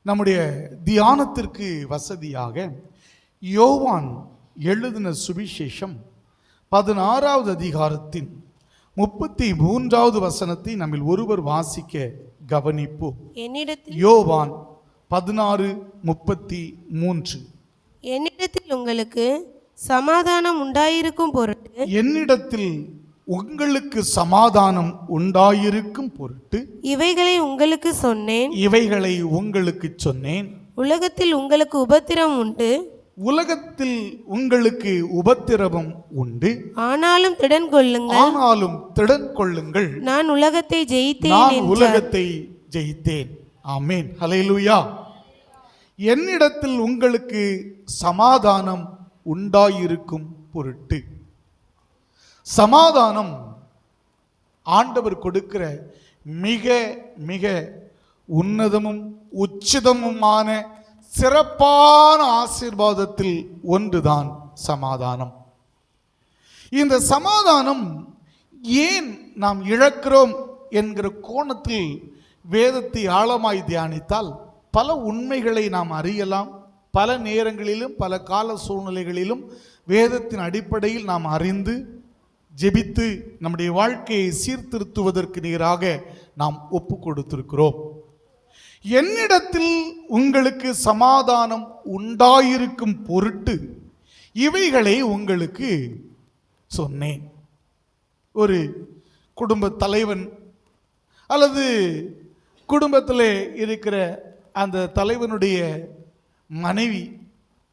நம்முடைய தியானத்திற்கு வசதியாக யோவான் எழுதின சுவிசேஷம் 16வது அதிகாரத்தின் 33வது வசனத்தை நம்மில் ஒருவர் வாசிக்க கவனிப்போம். யோவான் 16:33. என்னிடத்தில் உங்களுக்கு சமாதானம் உண்டாயிருக்கும் பொருட்டு, என்னிடத்தில் உங்களுக்கு சமாதானம் உண்டாயிருக்கும் பொருட்டு இவைகளை உங்களுக்கு சொன்னேன். உலகத்தில் உங்களுக்கு உபத்திரம் உண்டு. உலகத்தில் உங்களுக்கு உபத்திரவம் உண்டு. ஆனாலும் திடன் கொள்ளுங்கள். நான் உலகத்தை ஜெயித்தேன். ஆமென். ஹல்லேலூயா. என்னிடத்தில் உங்களுக்கு சமாதானம் உண்டாயிருக்கும் பொருட்டு. சமாதானம் ஆண்டவர் கொடுக்கிற மிக மிக உன்னதமும் உச்சிதமுமான சிறப்பான ஆசீர்வாதத்தில் ஒன்றுதான் சமாதானம். இந்த சமாதானம் ஏன் நாம் இழக்கிறோம் என்கிற கோணத்தில் வேதத்தை ஆழமாய் தியானித்தால் பல உண்மைகளை நாம் அறியலாம். பல நேரங்களிலும் பல கால சூழ்நிலைகளிலும் வேதத்தின் அடிப்படையில் நாம் அறிந்து ஜெபித்து நம்முடைய வாழ்க்கையை சீர்திருத்துவதற்கு நேராக நாம் ஒப்பு கொடுத்திருக்கிறோம். என்னிடத்தில் உங்களுக்கு சமாதானம் உண்டாயிருக்கும் பொருட்டு இவைகளை உங்களுக்கு சொன்னேன். ஒரு குடும்ப தலைவன் அல்லது குடும்பத்தில் இருக்கிற அந்த தலைவனுடைய மனைவி,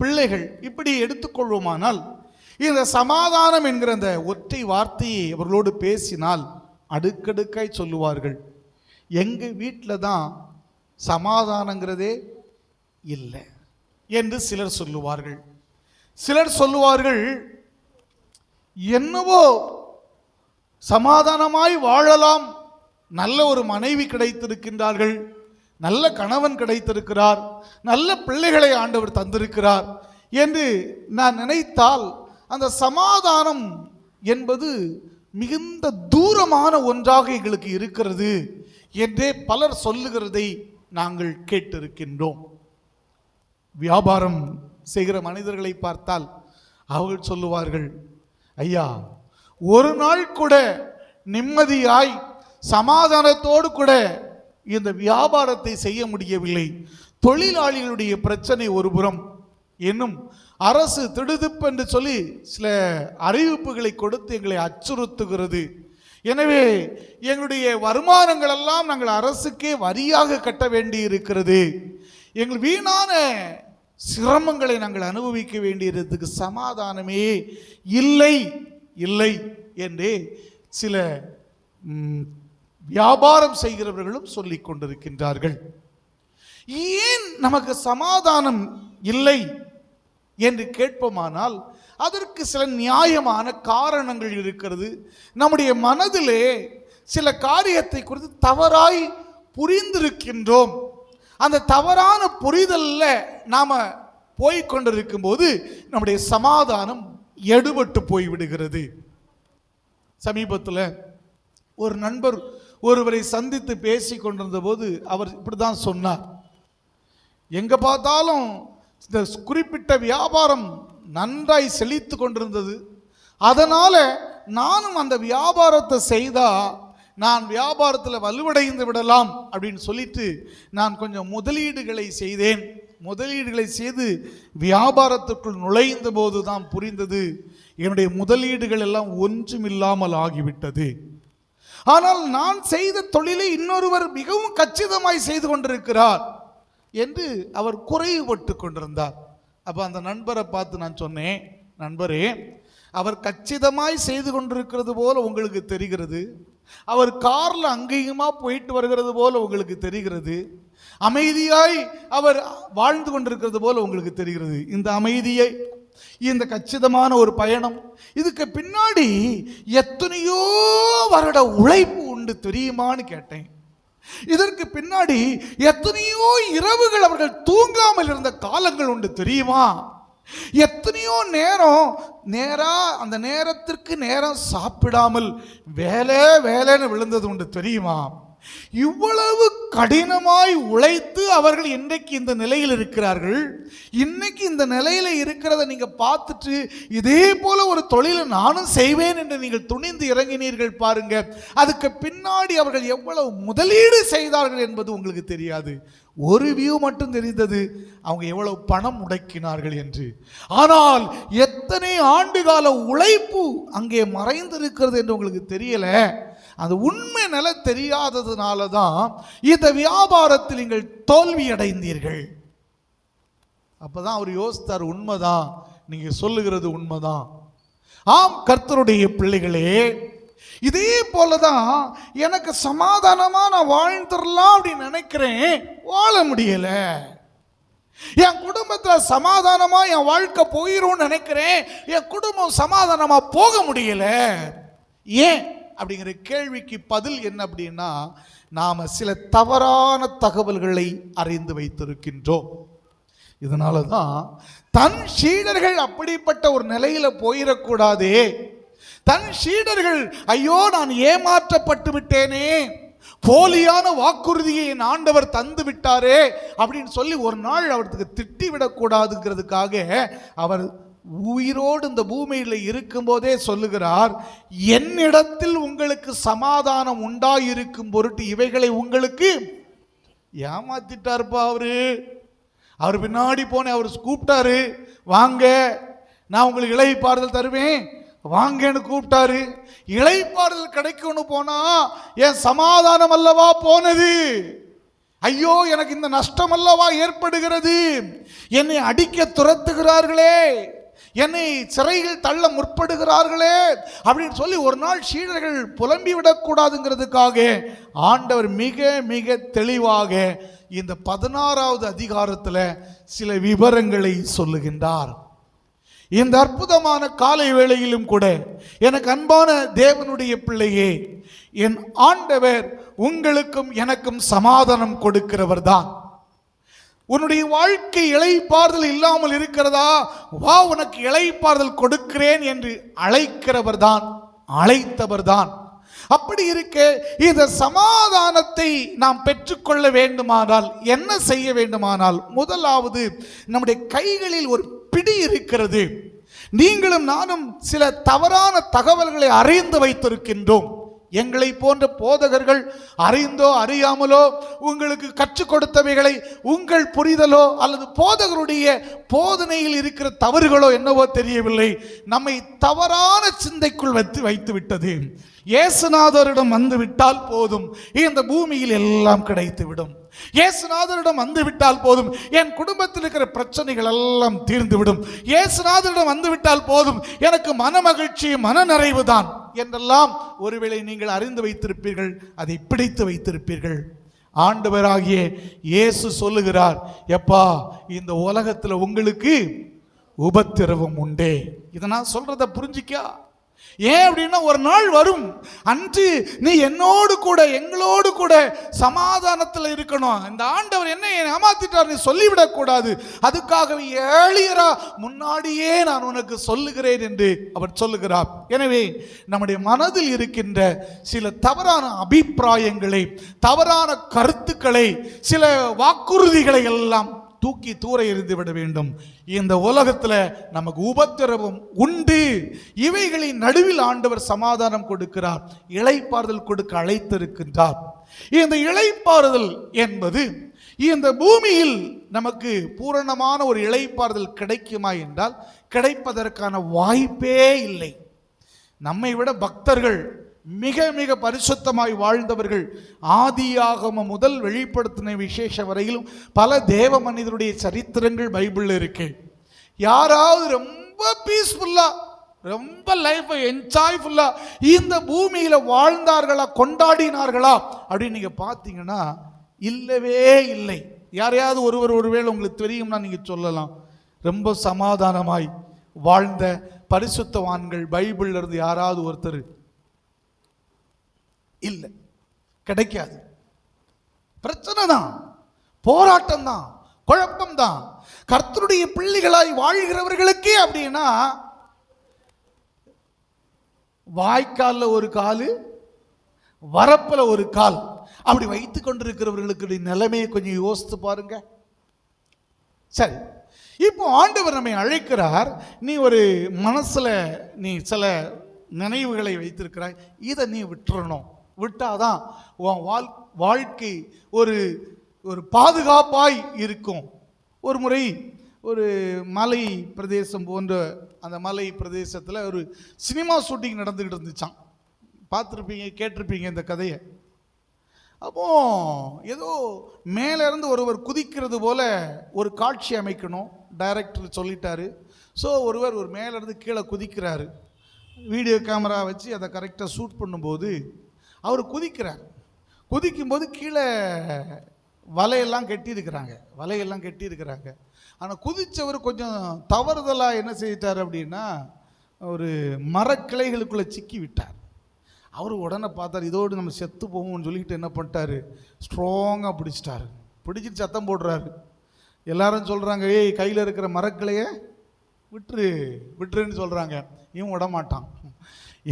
பிள்ளைகள் இப்படி எடுத்துக்கொள்வோமானால் இந்த சமாதானம் என்கிற அந்த ஒற்றை வார்த்தையை அவர்களோடு பேசினால் அடுக்கடுக்காய் சொல்லுவார்கள். எங்கள் வீட்டில் தான் சமாதானங்கிறதே இல்லை என்று சிலர் சொல்லுவார்கள். சிலர் சொல்லுவார்கள், என்னவோ சமாதானமாய் வாழலாம், நல்ல ஒரு மனைவி கிடைத்திருக்கின்றார்கள், நல்ல கணவன் கிடைத்திருக்கிறார், நல்ல பிள்ளைகளை ஆண்டவர் தந்திருக்கிறார் என்று நான் நினைத்தால் அந்த சமாதானம் என்பது மிகுந்த தூரமான ஒன்றாக எங்களுக்கு இருக்கிறது என்றே பலர் சொல்லுகிறதை நாங்கள் கேட்டிருக்கின்றோம். வியாபாரம் செய்கிற மனிதர்களை பார்த்தால் அவர்கள் சொல்லுவார்கள், ஐயா, ஒரு நாள் கூட நிம்மதியாய் சமாதானத்தோடு கூட இந்த வியாபாரத்தை செய்ய முடியவில்லை. தொழிலாளிகளுடைய பிரச்சனை ஒருபுறம், இன்னும் அரசு திடுதிப்பு என்று சொல்லி சில அறிவிப்புகளை கொடுத்து எங்களை அச்சுறுத்துகிறது. எனவே எங்களுடைய வருமானங்கள் எல்லாம் நாங்கள் அரசுக்கே வரியாக கட்ட வேண்டி இருக்கிறது. எங்கள் வீணான சிரமங்களை நாங்கள் அனுபவிக்க வேண்டியதுக்கு சமாதானமே இல்லை என்றே சில வியாபாரம் செய்கிறவர்களும் சொல்லிக் கொண்டிருக்கின்றார்கள். ஏன் நமக்கு சமாதானம் இல்லை என்று கேட்போமானால் அதற்கு சில நியாயமான காரணங்கள் இருக்கிறது. நம்முடைய மனதிலே சில காரியத்தை குறித்து தவறாய் புரிந்திருக்கின்றோம். அந்த தவறான புரிதல்ல நாம போய்கொண்டிருக்கும் போது நம்முடைய சமாதானம் எடுபட்டு போய்விடுகிறது. சமீபத்தில் ஒரு நண்பர் ஒருவரை சந்தித்து பேசி கொண்டிருந்த போது அவர் இப்படிதான் சொன்னார், எங்க பார்த்தாலும் இந்த குறிப்பிட்ட வியாபாரம் நன்றாய் செழித்து கொண்டிருந்தது, அதனால நானும் அந்த வியாபாரத்தை செய்தா நான் வியாபாரத்தில் வலுவடைந்து விடலாம் அப்படின்னு சொல்லிட்டு நான் கொஞ்சம் முதலீடுகளை செய்தேன். முதலீடுகளை செய்து வியாபாரத்திற்குள் நுழைந்த போது தான் புரிந்தது, என்னுடைய முதலீடுகள் எல்லாம் ஒன்றுமில்லாமல் ஆகிவிட்டது. ஆனால் நான் செய்த தொழிலை இன்னொருவர் மிகவும் கச்சிதமாய் செய்து கொண்டிருக்கிறார் என்று அவர் குறைவுபட்டு கொண்டிருந்தார். அப்போ அந்த நண்பரை பார்த்து நான் சொன்னேன், நண்பரே, அவர் கச்சிதமாய் செய்து கொண்டிருக்கிறது போல உங்களுக்கு தெரிகிறது, அவர் காரில் அங்கேயுமா போயிட்டு வருகிறது போல உங்களுக்கு தெரிகிறது, அமைதியாய் அவர் வாழ்ந்து கொண்டிருக்கிறது போல உங்களுக்கு தெரிகிறது. இந்த அமைதியை, இந்த கச்சிதமான ஒரு பயணம், இதுக்கு பின்னாடி எத்தனையோ வருட உழைப்பு உண்டு தெரியுமான்னு கேட்டேன். இதற்கு பின்னாடி எத்தனையோ இரவுகள் அவர்கள் தூங்காமல் இருந்த காலங்கள் உண்டு தெரியுமா? எத்தனையோ அந்த நேரத்திற்கு நேரம் சாப்பிடாமல் வேலைன்னு விழுந்தது உண்டு தெரியுமா? இவ்வளவு கடினமாய் உழைத்து அவர்கள் இன்றைக்கு இந்த நிலையில் இருக்கிறார்கள். இன்னைக்கு இந்த நிலையில் இருக்கிறத நீங்க பார்த்துட்டு இதே போல ஒரு தொழிலை நானும் செய்வேன் என்று நீங்கள் துணிந்து இறங்கினீர்கள் பாருங்க. அதுக்கு பின்னாடி அவர்கள் எவ்வளவு முதலீடு செய்தார்கள் என்பது உங்களுக்கு தெரியாது. ஒரு வியூ மட்டும் தெரிந்தது, அவங்க எவ்வளவு பணம் முடக்கினார்கள் என்று. ஆனால் எத்தனை ஆண்டுகால உழைப்பு அங்கே மறைந்திருக்கிறது என்று உங்களுக்கு தெரியல. அது உண்மை நிலை தெரியாததுனால தான் இந்த வியாபாரத்தில் நீங்கள் தோல்வி அடைந்தீர்கள். அப்பதான் அவர் யோசித்தார், உண்மைதான், நீங்க சொல்லுகிறது உண்மைதான். ஆம் கர்த்தருடைய பிள்ளைகளே, இதே போலதான் எனக்கு சமாதானமா நான் வாழ்ந்துடலாம் அப்படின்னு நினைக்கிறேன், வாழ முடியல. என் குடும்பத்தில் சமாதானமா என் வாழ்க்கை போயிரும் நினைக்கிறேன், என் குடும்பம் சமாதானமா போக முடியல. ஏன் அப்படிங்கிற கேள்விக்கு பதில் என்ன அப்படின்னா, நாம சில தவறான தகவல்களை அறிந்து வைத்திருக்கின்றோம். இதனால தான் தன் சீடர்கள் அப்படிப்பட்ட ஒரு நிலையில போயிடக்கூடாதே, தன் சீடர்கள் ஐயோ நான் ஏமாற்றப்பட்டு விட்டேனே, போலியான வாக்குறுதியை என் ஆண்டவர் தந்து விட்டாரே அப்படின்னு சொல்லி ஒரு நாள் அவருக்கு திட்டி விடக்கூடாதுங்கிறதுக்காக அவர் உயிரோடு இந்த பூமியில் இருக்கும்போதே சொல்லுகிறார், என்னிடத்தில் உங்களுக்கு சமாதானம் உண்டாயிருக்கும் பொருட்டு இவைகளை உங்களுக்கு ஏமாத்திட்டாருப்பா. அவர் பின்னாடி போனேன், அவர் கூப்பிட்டாரு, வாங்க நான் உங்களுக்கு இளைப்பாறுதல் தருவேன் வாங்கன்னு கூப்பிட்டாரு. இளைப்பாறுதல் கிடைக்கும்னு போனா என் சமாதானம் அல்லவா போனது. ஐயோ எனக்கு இந்த நஷ்டம் அல்லவா ஏற்படுகிறது, என்னை அடிக்க துரத்துகிறார்களே, என்னை சிறையில் தள்ள முற்படுகிறார்களே அப்படின்னு சொல்லி ஒரு நாள் சீடர்கள் புலம்பி விடக்கூடாதுங்கிறதுக்காக ஆண்டவர் மிக மிக தெளிவாக இந்த 16வது அதிகாரத்தில் சில விவரங்களை சொல்லுகின்றார். இந்த அற்புதமான காலை வேளையிலும் கூட எனக்கு அன்பான தேவனுடைய பிள்ளையே, என் ஆண்டவர் உங்களுக்கும் எனக்கும் சமாதானம் கொடுக்கிறவர் தான். உன்னுடைய வாழ்க்கை இளைப்பாறுதல் இல்லாமல் இருக்கிறதா, வா உனக்கு இளைப்பாறுதல் கொடுக்கிறேன் என்று அழைக்கிறவர் தான், அழைத்தவர் தான். அப்படி இருக்க இந்த சமாதானத்தை நாம் பெற்றுக்கொள்ள வேண்டுமானால் என்ன செய்ய வேண்டுமானால், முதலாவது நம்முடைய கைகளில் ஒரு பிடி இருக்கிறது. நீங்களும் நானும் சில தவறான தகவல்களை அறிந்து வைத்திருக்கின்றோம். எங்களை போன்ற போதகர்கள் அறிந்தோ அறியாமலோ உங்களுக்கு கற்றுக் கொடுத்தவைகளை உங்கள் புரிதலோ அல்லது போதகருடைய போதனையில் இருக்கிற தவறுகளோ என்னவோ தெரியவில்லை, நம்மை தவறான சிந்தைக்குள் வைத்து விட்டது. இயேசுநாதரிடம் வந்துவிட்டால் போதும், இந்த பூமியில் எல்லாம் கிடைத்துவிடும். இயேசுநாதரிடம் வந்துவிட்டால் போதும், என் குடும்பத்தில் இருக்கிற பிரச்சனைகள் எல்லாம் தீர்ந்துவிடும். இயேசுநாதரிடம் வந்துவிட்டால் போதும், எனக்கு மனமகிழ்ச்சி மனநிறைவு தான் என்றெல்லாம் ஒருவேளை நீங்கள் அறிந்து வைத்திருப்பீர்கள், அதை பிடித்து வைத்திருப்பீர்கள். ஆண்டவராகிய இயேசு சொல்லுகிறார், எப்பா இந்த உலகத்தில் உங்களுக்கு உபத்திரவம் உண்டே. இதை நான் சொல்றத புரிஞ்சிக்கா. ஏன் அப்படின்னா ஒரு நாள் வரும், அன்று நீ என்னோடு கூட எங்களோடு கூட சமாதானத்தில் இருக்கணும். இந்த ஆண்டவர் என்ன ஏமாத்திட்டார் நீ சொல்லிவிடக்கூடாது, அதுக்காகவே ஏழியரா முன்னாடியே நான் உனக்கு சொல்லுகிறேன் என்று அவர் சொல்லுகிறார். எனவே நம்முடைய மனதில் இருக்கின்ற சில தவறான அபிப்பிராயங்களை, தவறான கருத்துக்களை, சில வாக்குறுதிகளை எல்லாம் தூக்கி தூர எறிந்து விட வேண்டும். இந்த உலகத்தில் நமக்கு உபத்திரவம் உண்டு, இவைகளின் நடுவில் ஆண்டவர் சமாதானம் கொடுக்கிறார், இளைப்பாறுதல் கொடுக்க அழைத்திருக்கின்றார். இந்த இளைப்பாறுதல் என்பது இந்த பூமியில் நமக்கு பூரணமான ஒரு இளைப்பாறுதல் கிடைக்குமா என்றால் கிடைப்பதற்கான வாய்ப்பே இல்லை. நம்மை விட பக்தர்கள், மிக மிக பரிசுத்தமாய் வாழ்ந்தவர்கள், ஆதியாகம முதல் வெளிப்படுத்தின விசேஷ வரையிலும் பல தேவ மனிதருடைய சரித்திரங்கள் பைபிளில் இருக்கு. யாராவது ரொம்ப பீஸ்ஃபுல்லா, ரொம்ப லைஃபை என்ஜாய்ஃபுல்லா இந்த பூமியில வாழ்ந்தார்களா, கொண்டாடினார்களா அப்படின்னு நீங்க பார்த்தீங்கன்னா இல்லவே இல்லை. யாரையாவது ஒருவேளை உங்களுக்கு தெரியும்னா நீங்க சொல்லலாம், ரொம்ப சமாதானமாய் வாழ்ந்த பரிசுத்தவான்கள் பைபிள்ல இருந்து யாராவது ஒருத்தர் இல்லை, கிடைக்காது. பிரச்சனை தான், போராட்டம் தான், குழப்பம் தான். கர்த்தருடைய பிள்ளைகளாய் வாழ்கிறவர்களுக்கே அப்படின்னா வாய்க்காலில் ஒரு கால், வரப்பில் ஒரு கால், அப்படி வைத்து கொண்டிருக்கிறவர்களுக்கு நிலைமையை கொஞ்சம் யோசித்து பாருங்க. சரி, இப்போ ஆண்டவர் நம்மை அழைக்கிறார். நீ ஒரு மனசுல நீ சில நினைவுகளை வைத்திருக்கிறாய், இதை நீ விட்டுறணும். விட்டாதான் உன் வாழ்க்கை ஒரு ஒரு பாதுகாப்பாய் இருக்கும். ஒரு முறை ஒரு மலை பிரதேசம் போன்ற அந்த மலை பிரதேசத்தில் ஒரு சினிமா ஷூட்டிங் நடந்துக்கிட்டு இருந்துச்சான். பார்த்துருப்பீங்க, கேட்டிருப்பீங்க இந்த கதையை. அப்போ ஏதோ மேலேருந்து ஒருவர் குதிக்கிறது போல ஒரு காட்சி அமைக்கணும், டைரக்டர் சொல்லிட்டாரு. ஸோ ஒருவர் ஒரு மேலேருந்து கீழே குதிக்கிறாரு. வீடியோ கேமரா வச்சு அதை கரெக்டாக ஷூட் பண்ணும்போது அவர் குதிக்கிறார். குதிக்கும்போது கீழே வலையெல்லாம் கட்டியிருக்கிறாங்க. ஆனால் குதித்தவர் கொஞ்சம் தவறுதலாக என்ன செய்தார் அப்படின்னா, ஒரு மரக்கிளைகளுக்குள்ளே சிக்கி விட்டார். அவர் உடனே பார்த்தார், இதோடு நம்ம செத்து போவோம்னு சொல்லிக்கிட்டு என்ன பண்ணிட்டாரு, ஸ்ட்ராங்காக பிடிச்சிட்டு சத்தம் போடுறாரு. எல்லாரும் சொல்கிறாங்க, ஏய் கையில் இருக்கிற மரக்கிளையை விட்டுருன்னு சொல்கிறாங்க. இவன் விடமாட்டான்.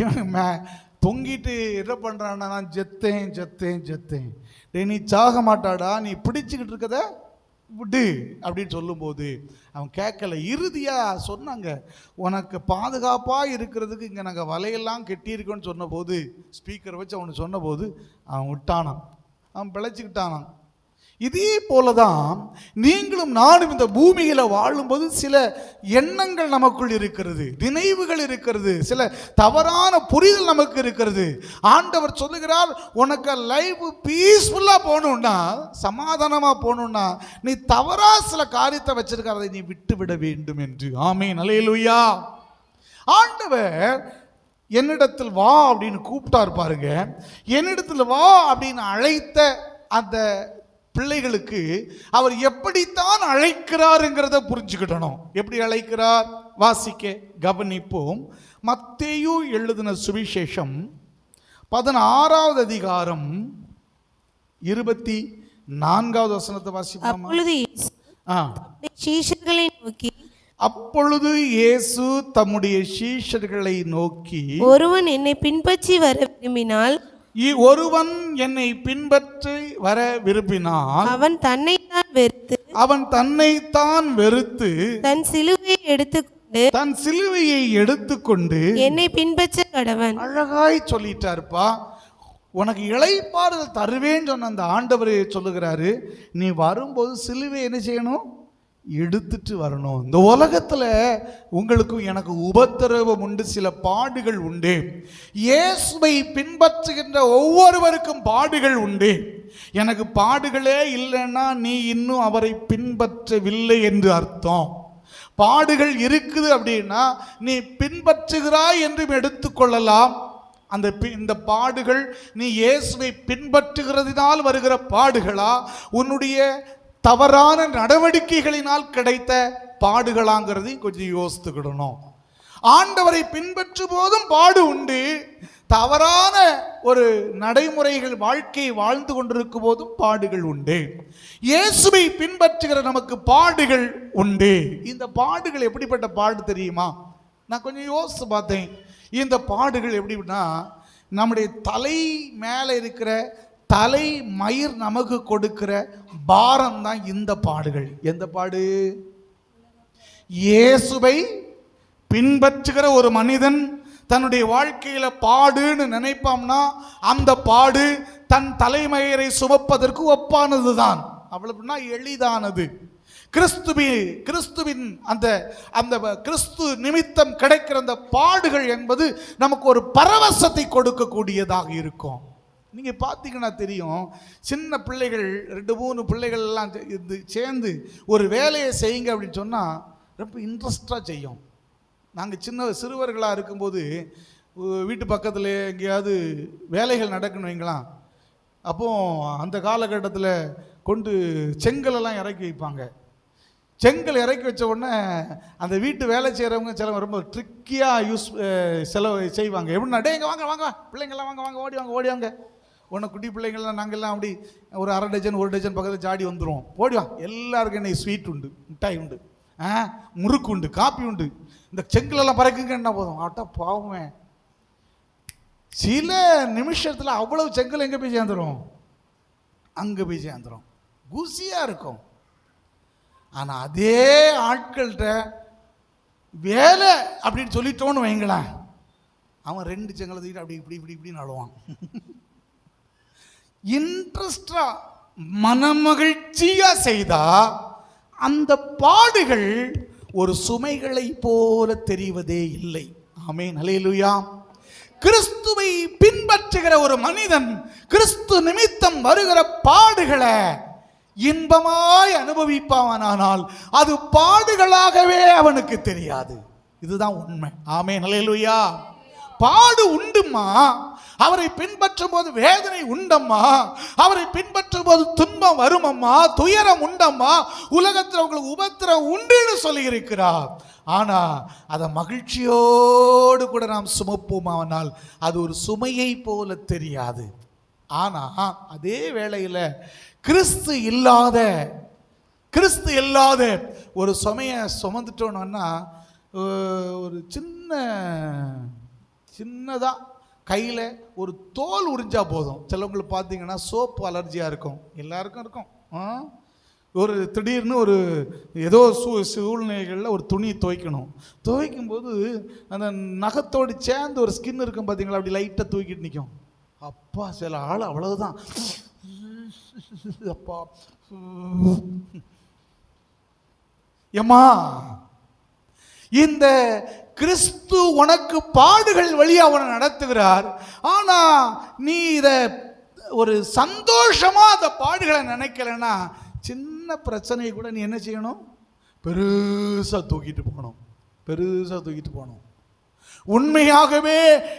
இவன் தொங்கிட்டு என்ன பண்ணுறான்னா, நான் செத்தேன். நீ சாக மாட்டாடா, நீ பிடிச்சிக்கிட்டு இருக்கத விடு அப்படின்னு சொல்லும்போது அவன் கேட்கல. இறுதியாக சொன்னாங்க, உனக்கு பாதுகாப்பாக இருக்கிறதுக்கு இங்கே நாங்கள் வலையெல்லாம் கெட்டியிருக்கோன்னு சொன்னபோது, ஸ்பீக்கரை வச்சு அவனுக்கு சொன்னபோது அவன் விட்டானான், அவன் பிழைச்சிக்கிட்டானான். இதே போல தான் நீங்களும் நானும் இந்த பூமியில் வாழும்போது சில எண்ணங்கள் நமக்குள் இருக்கிறது, நினைவுகள் இருக்கிறது, சில தவறான புரிதல் நமக்கு இருக்கிறது. ஆண்டவர் சொல்லுகிறார், உனக்கு லைஃப் பீஸ்ஃபுல்லாக போகணுன்னா, சமாதானமாக போகணுன்னா நீ தவறாக சில காரியத்தை வச்சிருக்கிறதை நீ விட்டு விட வேண்டும் என்று. ஆமென், அல்லேலூயா. ஆண்டவர் என்னிடத்தில் வா அப்படின்னு கூப்பிட்டார் பாருங்க. என்னிடத்தில் வா அப்படின்னு அழைத்த அந்த பிள்ளைகளுக்கு அவர் எப்படித்தான் அழைக்கிறாருங்கிறத புரிஞ்சுக்கிட்டணும். எப்படி அழைக்கிறார் வாசிக்க கவனிப்போம். மத்தேயு எழுதின சுவிசேஷம் 16வது அதிகாரம் 24வது வசனத்தை வாசிப்போம். அப்பொழுது இயேசு தம்முடைய சீஷர்களை நோக்கி, ஒருவன் என்னை பின்பற்றி வர விரும்பினால் வர விரும்பினால் அவன் தன்னைத்தான் வெறுத்து தன் சிலுவையை எடுத்துக்கொண்டு என்னை பின்பற்ற கடவன். அழகாய் சொல்லிட்டாருப்பா. உனக்கு இளைப்பாறுதல் தருவேன்னு சொன்ன அந்த ஆண்டவரே சொல்லுகிறாரு, நீ வரும்போது சிலுவை என்ன செய்யணும், எடுத்துட்டு வரணும். இந்த உலகத்தில் உங்களுக்கும் எனக்கு உபத்திரவம் உண்டு, சில பாடுகள் உண்டு. இயேசுவை பின்பற்றுகின்ற ஒவ்வொருவருக்கும் பாடுகள் உண்டு. எனக்கு பாடுகளே இல்லைன்னா நீ இன்னும் அவரை பின்பற்றவில்லை என்று அர்த்தம். பாடுகள் இருக்குது அப்படின்னா நீ பின்பற்றுகிறாய் என்றும் எடுத்துக்கொள்ளலாம். இந்த பாடுகள் நீ இயேசுவை பின்பற்றுகிறதினால் வருகிற பாடுகளா, உன்னுடைய தவறான நடவடிக்கைகளினால் கிடைத்த பாடுகளாங்கிறதையும் கொஞ்சம் யோசித்துக்கிடணும். ஆண்டவரை பின்பற்றும் போதும் பாடு உண்டு, தவறான ஒரு நடைமுறைகள் வாழ்க்கையை வாழ்ந்து கொண்டிருக்கும் போதும் பாடுகள் உண்டு. இயேசுவை பின்பற்றுகிற நமக்கு பாடுகள் உண்டு. இந்த பாடுகள் எப்படிப்பட்ட பாடு தெரியுமா? நான் கொஞ்சம் யோசித்து பார்த்தேன். இந்த பாடுகள் எப்படின்னா, நம்முடைய தலை மேலே இருக்கிற தலை மயிர் நமக்கு கொடுக்கிற பாரம் தான் இந்த பாடுகள். எந்த பாடு? இயேசுவை பின்பற்றுகிற ஒரு மனிதன் தன்னுடைய வாழ்க்கையில பாடுன்னு நினைப்பாம்னா அந்த பாடு தன் தலைமயிரை சுமப்பதற்கு ஒப்பானது தான். அவ்வளவுனா எளிதானது. கிறிஸ்துவின் அந்த அந்த கிறிஸ்து நிமித்தம் கிடைக்கிற அந்த பாடுகள் என்பது நமக்கு ஒரு பரவசத்தை கொடுக்கக்கூடியதாக இருக்கும். நீங்கள் பார்த்தீங்கன்னா தெரியும், சின்ன பிள்ளைகள் 2-3 பிள்ளைகள் எல்லாம் சேர்ந்து ஒரு வேலையை செய்யுங்க அப்படின்னு சொன்னால் ரொம்ப இன்ட்ரெஸ்டாக செய்யும். நாங்கள் சிறுவர்களாக இருக்கும்போது வீட்டு பக்கத்தில் எங்கேயாவது வேலைகள் நடக்கணும் வைங்களாம், அப்போது அந்த காலகட்டத்தில் கொண்டு செங்கலெல்லாம் இறக்கி வைப்பாங்க. செங்கல் இறக்கி வச்ச உடனே அந்த வீட்டு வேலை செய்கிறவங்க சில ரொம்ப ட்ரிக்கியாக செலவு செய்வாங்க. எப்படின்னா, டே இங்கே வாங்க பிள்ளைங்கள்லாம் வாங்க ஓடிவாங்க. ஒன்று குட்டி பிள்ளைங்கள்லாம் நாங்கள்லாம் அப்படி ஒரு 1/2 டஜன் 1 டஜன் பக்கத்தில் ஜாடி வந்துடுவோம். ஓடிவாங்க. எல்லாருக்கும் என்ன ஸ்வீட் உண்டு, மிட்டாய் உண்டு, முறுக்கு உண்டு, காப்பி உண்டு. இந்த செங்கலெல்லாம் பறக்குங்க என்ன போதும், ஆட்டா பாவமே. சில நிமிஷத்தில் அவ்வளவு செங்கல் எங்கே போய் சேர்ந்துடும்? அங்கே போய் சேர்ந்துடும். குசியாக இருக்கும். ஆனால் அதே ஆட்கள்கிட்ட வேலை அப்படின்னு சொல்லிட்டோன்னு வைங்களேன், அவன் 2 செங்கலை தூக்கிட்டு அப்படி இப்படி இப்படி இப்படின்னு அழுவான். இன்ட்ரெஸ்டா மனமகிழ்ச்சியா செய்தா அந்த பாடுகள் ஒரு சுமைகளை போல தெரிவதே இல்லை. ஆமென், ஹல்லேலூயா. கிறிஸ்துவை பின்பற்றுகிற ஒரு மனிதன் கிறிஸ்து நிமித்தம் வருகிற பாடுகளை இன்பமாய் அனுபவிப்பானானால் அது பாடுகளாகவே அவனுக்கு தெரியாது. இதுதான் உண்மை. ஆமென், ஹல்லேலூயா. பாடு உண்டுமா, அவரை பின்பற்றும் போது வேதனை உண்டம்மா, அவரை பின்பற்றும் போது துன்பம் வருமம்மா, துயரம் உண்டம்மா, உலகத்தில் உங்களுக்கு உபத்திரம் உண்டுன்னு சொல்லி இருக்கிறார். ஆனா அதை மகிழ்ச்சியோடு கூட நாம் சுமப்போமானால் அது ஒரு சுமையை போல தெரியாது. ஆனா அதே வேளையில கிறிஸ்து இல்லாத ஒரு சுமையை சுமந்துட்டோன்னா ஒரு சின்னதாக கையில் ஒரு தோல் உறிஞ்சா போதும். சிலவங்களுக்கு பார்த்தீங்கன்னா சோப்பு அலர்ஜியாக இருக்கும், எல்லாருக்கும் இருக்கும். ஒரு திடீர்னு ஒரு ஏதோ சூழ்நிலைகளில் ஒரு துணி துவைக்கும்போது அந்த நகத்தோடு சேர்ந்து ஒரு ஸ்கின் இருக்கும் பார்த்தீங்களா, அப்படி லைட்டாக தூக்கிட்டு நிற்கும். அப்பா சில ஆள் அவ்வளவுதான், அப்பா ஏம்மா, இந்த கிறிஸ்து உனக்கு பாடுகள் வழியா அவனை நடத்துகிறார். ஆனா நீ இத ஒரு சந்தோஷமா அந்த பாடுகளை நினைக்கலன்னா சின்ன பிரச்சனையை கூட நீ என்ன செய்யணும், பெருசா தூக்கிட்டு போகணும். உண்மையாகவே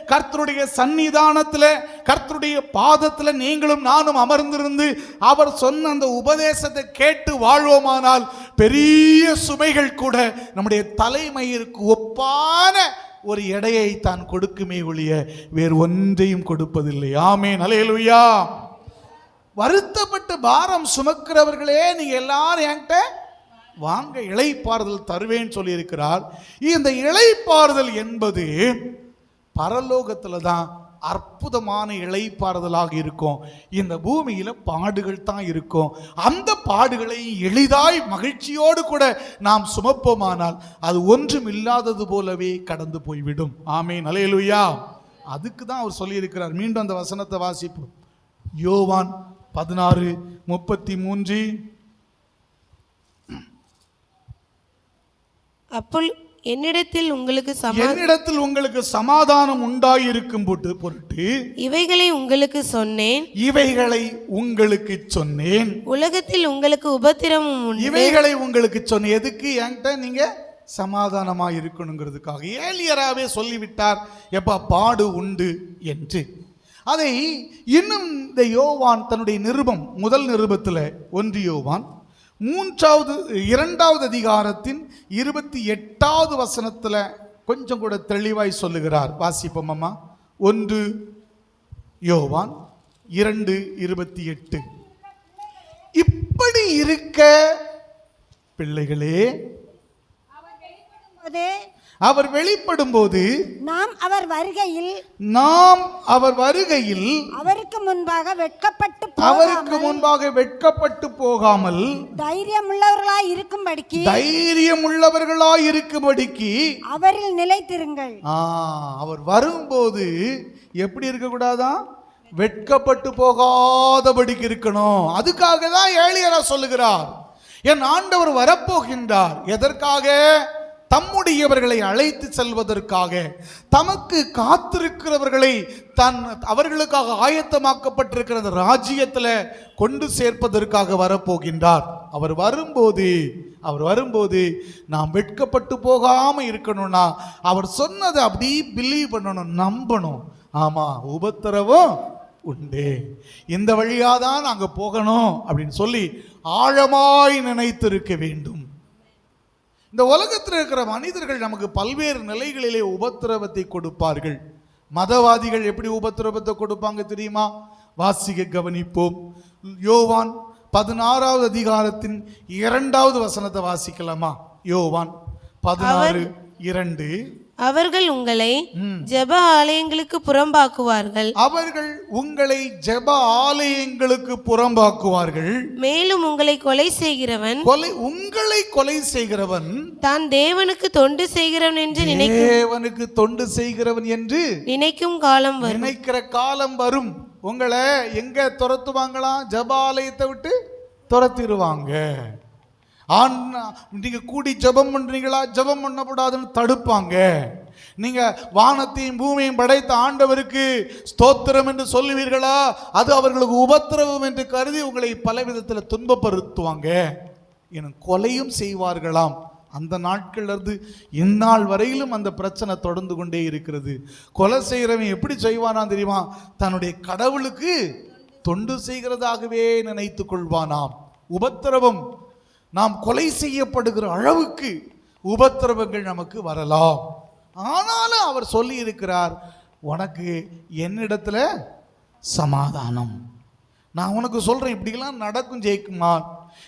கர்த்தருடைய சன்னிதானத்தில் கர்த்தருடைய பாதத்தில் நீங்களும் நானும் அமர்ந்திருந்து அவர் சொன்ன அந்த உபதேசத்தை கேட்டு வாழ்வோமானால் பெரிய சுமைகள் கூட நம்முடைய தலைமயிருக்கு ஒப்பான ஒரு எடையை தான் கொடுக்குமே ஒழிய வேறு ஒன்றையும் கொடுப்பதில்லை. ஆமென், ஹல்லேலூயா. வருத்தப்பட்டு பாரம் சுமக்கிறவர்களே நீங்க எல்லாரும் என்கிட்ட வாங்க, இளைப்பாறுதல் தருவேன்னு சொல்லி இருக்கிறார். இந்த இளைப்பாறுதல் என்பது பரலோகத்துல தான் அற்புதமான இளைப்பாறுதலாக இருக்கும். இந்த பூமியில பாடுகள் தான் இருக்கும். அந்த பாடுகளை எளிதாய் மகிழ்ச்சியோடு கூட நாம் சுமப்போமானால் அது ஒன்றும் இல்லாதது போலவே கடந்து போய்விடும். ஆமென், ஹல்லேலூயா. அதுக்கு தான் அவர் சொல்லி இருக்கிறார். மீண்டும் அந்த வசனத்தை வாசிப்போம். யோவான் 16:33. அப்பொழுது என்னிடத்தில் உங்களுக்கு சமாதானம் உண்டாயிருக்கும் பொருட்டு இவைகளை உங்களுக்கு சொன்னேன். உலகத்தில் உங்களுக்கு உபத்திரமும் உண்டு. இவைகளை உங்களுக்கு சொன்னேன். எதுக்கு? என்கிட்ட நீங்க சமாதானமா இருக்கணுங்கிறதுக்காக. ஏலியராவே சொல்லிவிட்டார் எப்ப பாடு உண்டு என்று. அதை இன்னும் இந்த யோவான் தன்னுடைய முதல் நிருபத்தில் 1 யோவான் 2வது அதிகாரத்தின் 28வது வசனத்தில் கொஞ்சம் கூட தெளிவாய் சொல்லுகிறார். வாசிப்போம் அம்மா. 1 யோவான் 2:28. இப்படி இருக்க பிள்ளைகளே, அவர் வெளிப்படும் போது நாம் அவர் வருகையில் அவருக்கு முன்பாக வெட்கப்பட்டு போகாமல் தைரியமுள்ளவர்களாய் இருக்கும்படிக்கு அவரில் நிலைத்திருங்கள். அவர் வரும்போது எப்படி இருக்க கூடாதா? வெட்கப்பட்டு போகாதபடிக்கு இருக்கணும். அதுக்காக தான் ஏலியரா சொல்லுகிறார், என் ஆண்டவர் வரப்போகின்றார். எதற்காக? தம்முடையவர்களை அழைத்து செல்வதற்காக, தமக்கு காத்திருக்கிறவர்களை அவர்களுக்காக ஆயத்தமாக்கப்பட்டிருக்கிற ராஜ்யத்தில் கொண்டு சேர்ப்பதற்காக வரப்போகின்றார். அவர் வரும்போது நாம் வெட்கப்பட்டு போகாம இருக்கணும்னா அவர் சொன்னதை அப்படி பிலீவ் பண்ணணும், நம்பணும். ஆமா, உபத்திரவம் உண்டு, இந்த வழியாதான் நாங்க போகணும் அப்படின்னு சொல்லி ஆழமாய் நினைத்திருக்க வேண்டும். இந்த உலகத்தில் இருக்கிற மனிதர்கள் நமக்கு பல்வேறு நிலைகளிலே உபத்திரவத்தை கொடுப்பார்கள். மதவாதிகள் எப்படி உபத்திரவத்தை கொடுப்பாங்க தெரியுமா? வாசிக்க கவனிப்போம். யோவான் 16வது அதிகாரத்தின் 2வது வசனத்தை வாசிக்கலாமா? யோவான் 16:2. அவர்கள் உங்களை ஜெப ஆலயங்களுக்கு புறம்பாக்குவார்கள். அவர்கள் உங்களை ஜெப ஆலயங்களுக்கு புறம்பாக்குவார்கள். மேலும் உங்களை கொலை செய்கிறவன் உங்களை கொலை செய்கிறவன் தான் தேவனுக்கு தொண்டு செய்கிறவன் என்று தேவனுக்கு தொண்டு செய்கிறவன் என்று நினைக்கும் காலம் வரும். நினைக்கிற காலம் வரும். உங்களை எங்க துரத்துவாங்களாம்? ஜெபாலயத்தை விட்டு துரத்திடுவாங்க. நீங்க கூடி ஜெபம் பண்றீங்களா? ஜெபம் பண்ணக்கூடாதுன்னு தடுப்பாங்க. நீங்க வானத்தையும் பூமியையும் படைத்த ஆண்டவருக்கு ஸ்தோத்திரம் என்று சொல்லுவீர்களா? அது அவர்களுக்கு உபத்திரவம் என்று கருதி உங்களை பல விதத்தில் துன்பப்படுத்துவாங்க. என கொலையும் செய்வார்களாம். அந்த நாட்கள்ல இருந்து இந்நாள் வரையிலும் அந்த பிரச்சனை தொடர்ந்து கொண்டே இருக்கிறது. கொலை செய்கிறவன் எப்படி செய்வானா தெரியுமா? தன்னுடைய கடவுளுக்கு தொண்டு செய்கிறதாகவே நினைத்து கொள்வானாம். உபத்திரவம், நாம் கொலை செய்யப்படுகிற அளவுக்கு உபத்திரவங்கள் நமக்கு வரலாம். ஆனாலும் அவர் சொல்லி இருக்கிறார், உனக்கு என்னிடத்துல சமாதானம். நான் உனக்கு சொல்றேன், இப்படிலாம் நடக்கும் ஜெயிக்குமா.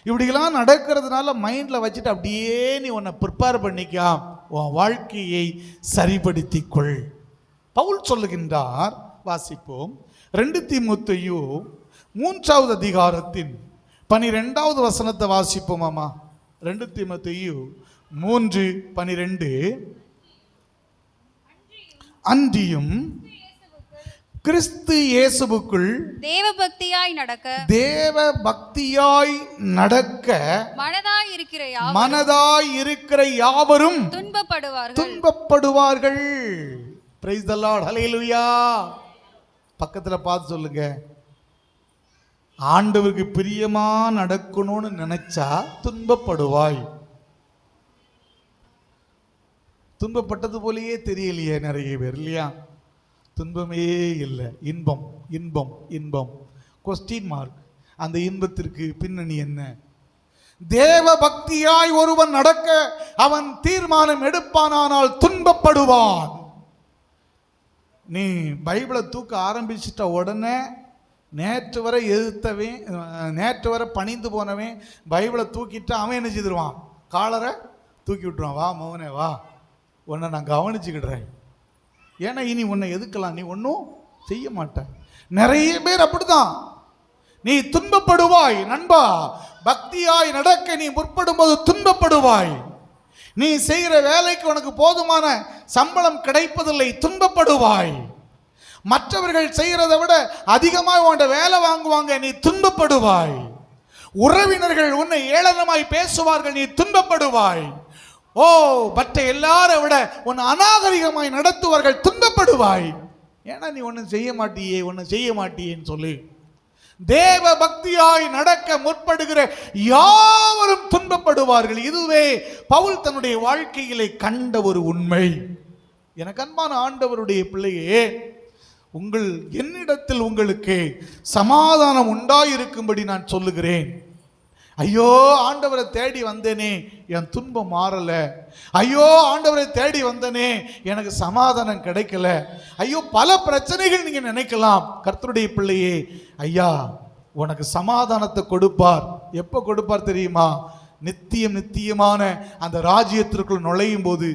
இப்படிலாம் நடக்கிறதுனால மைண்டில் வச்சுட்டு அப்படியே நீ உன்னை ப்ரிப்பேர் பண்ணிக்கா, உன் வாழ்க்கையை சரிப்படுத்திக்கொள். பவுல் சொல்லுகின்றார். வாசிப்போம். 2 தீமோத்தேயு 3வது அதிகாரத்தின் 12வது வசனத்தை வாசிப்போமாமா. 2 தீமோத்தேயு 3:12. அன்றியும் கிறிஸ்து இயேசுவுக்குள் தேவ பக்தியாய் நடக்க மனதாய் இருக்கிற யாவரும் துன்பப்படுவார்கள். Praise the Lord. ஹல்லேலூயா. பக்கத்துல பார்த்து சொல்லுங்க, ஆண்டவருக்கு பிரியமா நடக்கணும்னு நினைச்சா துன்பப்படுவாய். துன்பப்பட்டது போலயே தெரியலையே நிறைய பேர், இல்லையா? துன்பமே இல்லை, இன்பம் இன்பம் இன்பம். Question mark. அந்த இன்பத்திற்கு பின்னணி என்ன? தேவ பக்தியாய் ஒருவன் நடக்க அவன் தீர்மானம் எடுப்பானால் துன்பப்படுவான். நீ பைபிளை தூக்க ஆரம்பிச்சிட்ட உடனே நேற்று வரை எதிர்த்தவன், நேற்று வரை பணிந்து போனவன் பைபிளை தூக்கிட்டு அவன் என்ன செய்திருவான்? காலரை தூக்கி விட்டுருவான். வா மௌனே வா, உன்னை நான் கவனிச்சுக்கிடுறேன். ஏன்னா இனி உன்னை எதுக்கலாம், நீ ஒன்றும் செய்ய மாட்ட. நிறைய பேர் அப்படிதான். நீ துன்பப்படுவாய் நண்பா. பக்தியாய் நடக்க நீ முற்படும் போது துன்பப்படுவாய். நீ செய்கிற வேலைக்கு உனக்கு போதுமான சம்பளம் கிடைப்பதில்லை, துன்பப்படுவாய். மற்றவர்கள் செய்கிறதை விட அதிகமாக உன்ட வேலை வாங்குவாங்க, நீ துன்பப்படுவாய். உறவினர்கள் உன்னை ஏளனமாய் பேசுவார்கள், நீ துன்பப்படுவாய். ஓ, மற்ற எல்லாரை விட உன்னை அநாகரிகமாய் நடத்துவார்கள், துன்பப்படுவாய். ஏன்னா நீ ஒன்றும் செய்ய மாட்டியே, ஒன்றும் செய்ய மாட்டியேன்னு சொல்லி. தேவ பக்தியாய் நடக்க முற்படுகிற யாவரும் துன்பப்படுவார்கள். இதுவே பவுல் தன்னுடைய வாழ்க்கையிலே கண்ட ஒரு உண்மை. எனக்கு அன்பான ஆண்டவருடைய பிள்ளையே, என்னிடத்தில் உங்களுக்கு சமாதானம் உண்டாயிருக்கும்படி நான் சொல்லுகிறேன். ஐயோ ஆண்டவரை தேடி வந்தேனே, என் துன்பம் மாறல. ஐயோ ஆண்டவரை தேடி வந்தேனே, எனக்கு சமாதானம் கிடைக்கல. ஐயோ, பல பிரச்சனைகள் நீங்க நினைக்கலாம். கர்த்தருடைய பிள்ளையே, ஐயா உனக்கு சமாதானத்தை கொடுப்பார். எப்ப கொடுப்பார் தெரியுமா? நித்தியமான அந்த ராஜ்யத்திற்குள் நுழையும் போது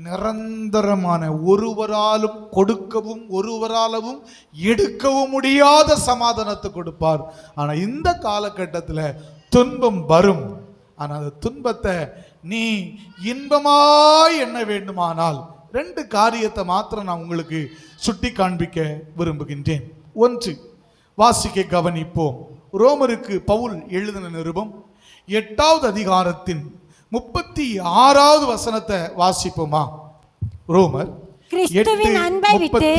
நிரந்தரமான, ஒருவராலும் கொடுக்கவும் ஒருவராலும் எடுக்கவும் முடியாத சமாதானத்தை கொடுப்பார். ஆனா இந்த காலகட்டத்தில் துன்பம் வரும். ஆனால் அந்த துன்பத்தை நீ இன்பமாய் எண்ண வேண்டுமானால் 2 காரியத்தை மாத்திரம் நான் உங்களுக்கு சுட்டி காண்பிக்க விரும்புகின்றேன். 1, வாசிக்க கவனிப்போம். ரோமருக்கு பவுல் எழுதின நிருபம் 8வது அதிகாரத்தின் 36வது வசனத்தை வாசிப்போமா? ரோமர் கிறிஸ்துவின் அன்பை விட்டு,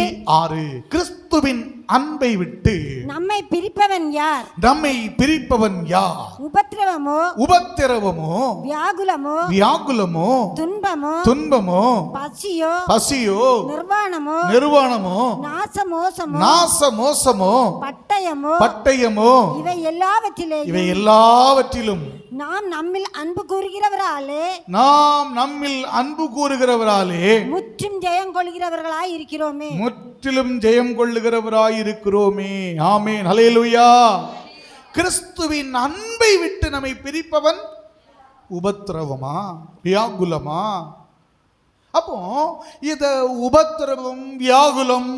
கிறிஸ்துவின் அன்பை விட்டு நம்மை பிரிப்பவன் யார்? நம்மை பிரிப்பவன் யார்? உபத்திரவமோ, வியாகுலமோ, துன்பமோ, பசியோ, நிர்வாணமோ, நாசமோசமோ, பட்டயமோ, இவை எல்லாவற்றிலும் நாம் நம்மில் அன்பு கூறுகிறவராலே முற்றும் ஜெயம் கொள்ளுகிறவராய் இருக்கிறோமே. ஆமென், ஹல்லேலூயா. கிறிஸ்துவின் அன்பை விட்டு நம்மை பிரிப்பவன் உபத்திரவமா, வியாகுலமா, அப்போ இத உபத்திரவம், வியாகுலம்,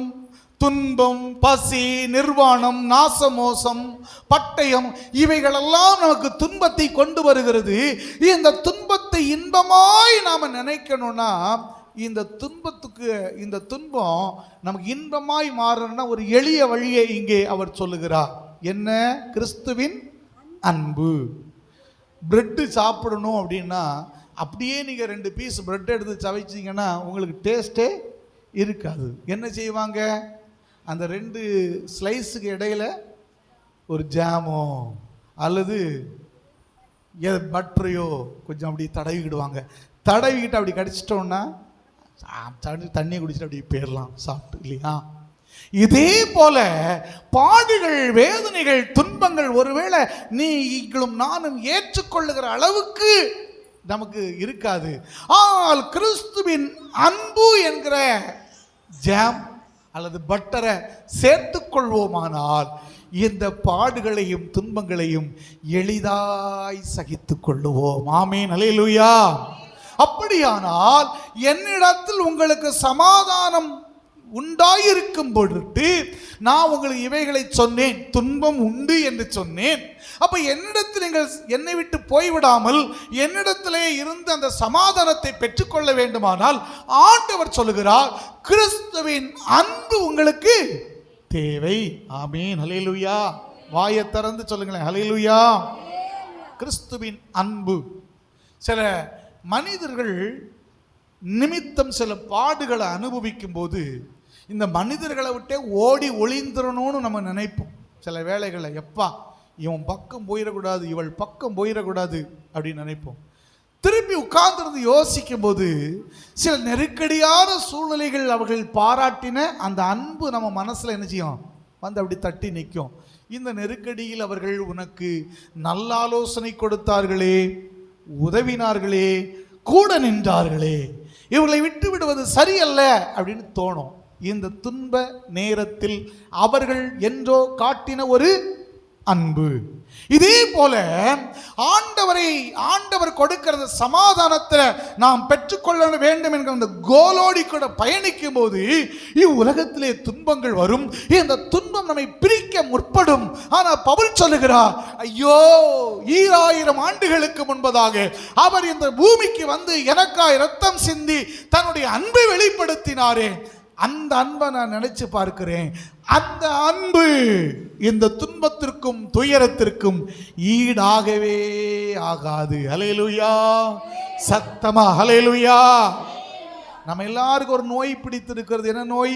துன்பம், பசி, நிர்வாணம், நாசமோசம், பட்டயம் இவைகளெல்லாம் நமக்கு துன்பத்தை கொண்டு வருகிறது. இந்த துன்பத்தை இன்பமாய் நாம நினைக்கணும்னா இந்த துன்பம் நமக்கு இன்பமாய் மாறணும்னா ஒரு எளிய வழியை இங்கே அவர் சொல்லுகிறார். என்ன? கிறிஸ்துவின் அன்பு. பிரெட்டு சாப்பிடணும் அப்படின்னா அப்படியே நீங்கள் 2 பீஸ் பிரெட் எடுத்து சவைச்சிங்கன்னா உங்களுக்கு டேஸ்ட்டே இருக்காது. என்ன செய்வாங்க? அந்த 2 ஸ்லைஸுக்கு இடையில ஒரு ஜாமோ அல்லது பட்டரையோ கொஞ்சம் அப்படி தடவிக்கிடுவாங்க. தடவிக்கிட்டு அப்படி கடிச்சிட்டோன்னா தண்ணி குடிச்சிட்டு அப்படி போயிடலாம் சாப்பிட்டு, இல்லையா? இதே போல பாடுகள், வேதனைகள், துன்பங்கள் ஒருவேளை நீங்களும் நானும் ஏற்றுக்கொள்ளுகிற அளவுக்கு நமக்கு இருக்காது. ஆனால் கிறிஸ்துவின் அன்பு என்கிற ஜாம் அல்லது பட்டரை சேர்த்துக் கொள்வோமானால் இந்த பாடுகளையும் துன்பங்களையும் எளிதாய் சகித்துக் கொள்ளுவோம். ஆமென், அல்லேலூயா. அப்படியானால் என்னிடத்தில் உங்களுக்கு சமாதானம் உண்டாயிருக்கும் பொருட்டு நான் உங்களுக்கு இவைகளை சொன்னேன், துன்பம் உண்டு என்று சொன்னேன். அப்ப என்னிடத்தில் நீங்கள் என்னை விட்டு போய்விடாமல் என்னிடத்திலே இருந்து அந்த சமாதானத்தை பெற்றுக்கொள்ள வேண்டுமானால் ஆண்டவர் சொல்லுகிறார், கிறிஸ்துவின் அன்பு உங்களுக்கு தேவை. ஆமென், அல்லேலூயா. வாயை திறந்து சொல்லுங்களேன், அல்லேலூயா. கிறிஸ்துவின் அன்பு. சில மனிதர்கள் நிமித்தம் சில பாடுகளை அனுபவிக்கும் போது இந்த மனிதர்களை விட்டே ஓடி ஒளிந்துடணும்னு நம்ம நினைப்போம். சில வேளைகளை எப்பா இவன் பக்கம் போயிடக்கூடாது, இவள் பக்கம் போயிடக்கூடாது அப்படின்னு நினைப்போம். திருப்பி உட்கார்ந்துருந்து யோசிக்கும் போது சில நெருக்கடியான சூழ்நிலைகள் அவர்கள் பாராட்டின அந்த அன்பு நம்ம மனசில் என்ன செய்யும்? வந்து அப்படி தட்டி நிற்கும். இந்த நெருக்கடியில் அவர்கள் உனக்கு நல்ல ஆலோசனை கொடுத்தார்களே, உதவினார்களே, கூட நின்றார்களே, இவர்களை விட்டு விடுவது சரியல்ல அப்படின்னு தோணும். இந்த துன்ப நேரத்தில் அவர்கள் என்றோ காட்டின ஒரு அன்பு. இதே போல ஆண்டவர் கொடுக்கிற சமாதானத்தை நாம் பெற்றுக்கொள்ள வேண்டும் என்கிற அந்த கோலோடி கூட பயணிக்கும் போது இவ்வுலகத்திலே துன்பங்கள் வரும். இந்த துன்பம் நம்மை பிரிக்க முற்படும். ஆனால் பவுல் சொல்லுகிறார், ஐயோ 2000 ஆண்டுகளுக்கு முன்பதாக அவர் இந்த பூமிக்கு வந்து எனக்காய் இரத்தம் சிந்தி தன்னுடைய அன்பை வெளிப்படுத்தினாரே, அந்த அன்பை நான் நினைச்சு பார்க்கிறேன். அந்த அன்பு இந்த துன்பத்திற்கும் துயரத்திற்கும் ஈடாகவே ஆகாது. ஹல்லேலூயா. சத்தமா ஹல்லேலூயா. நம்ம எல்லாருக்கும் ஒரு நோய் பிடித்திருக்கிறது. என்ன நோய்?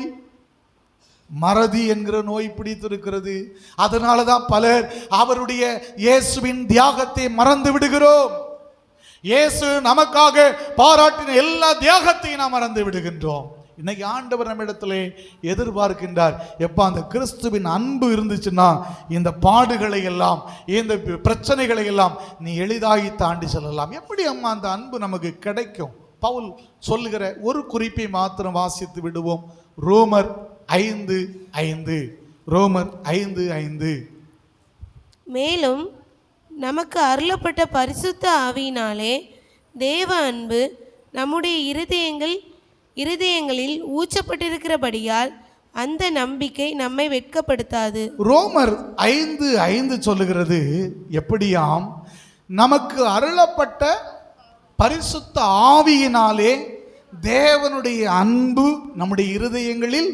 மறதி என்கிற நோய் பிடித்திருக்கிறது. அதனால தான் பலர் அவருடைய இயேசுவின் தியாகத்தை மறந்து விடுகிறோம். இயேசு நமக்காக பாராட்டின எல்லா தியாகத்தையும் நாம் மறந்து விடுகின்றோம். இன்னைக்கு ஆண்டவர் நம்ம இடத்துல எதிர்பார்க்கின்றார், எப்போ அந்த கிறிஸ்துவின் அன்பு இருந்துச்சுன்னா இந்த பாடுகளை எல்லாம், இந்த பிரச்சனைகளை எல்லாம் நீ எளிதாகி தாண்டி செல்லலாம். எப்படி அம்மா அந்த அன்பு நமக்கு கிடைக்கும்? பவுல் சொல்லுகிற ஒரு குறிப்பை மாத்திரம் வாசித்து விடுவோம். ரோமர் 5:5. ரோமர் 5:5. மேலும் நமக்கு அருளப்பட்ட பரிசுத்த ஆவியினாலே தேவ அன்பு நம்முடைய இருதயங்களில் ஊற்றப்பட்டிருக்கிறபடியால் அந்த நம்பிக்கை நம்மை வெட்கப்படுத்தாது. ரோமர் 5:5 சொல்லுகிறது, எப்படியாம் நமக்கு அருளப்பட்ட பரிசுத்த ஆவியினாலே தேவனுடைய அன்பு நம்முடைய இருதயங்களில்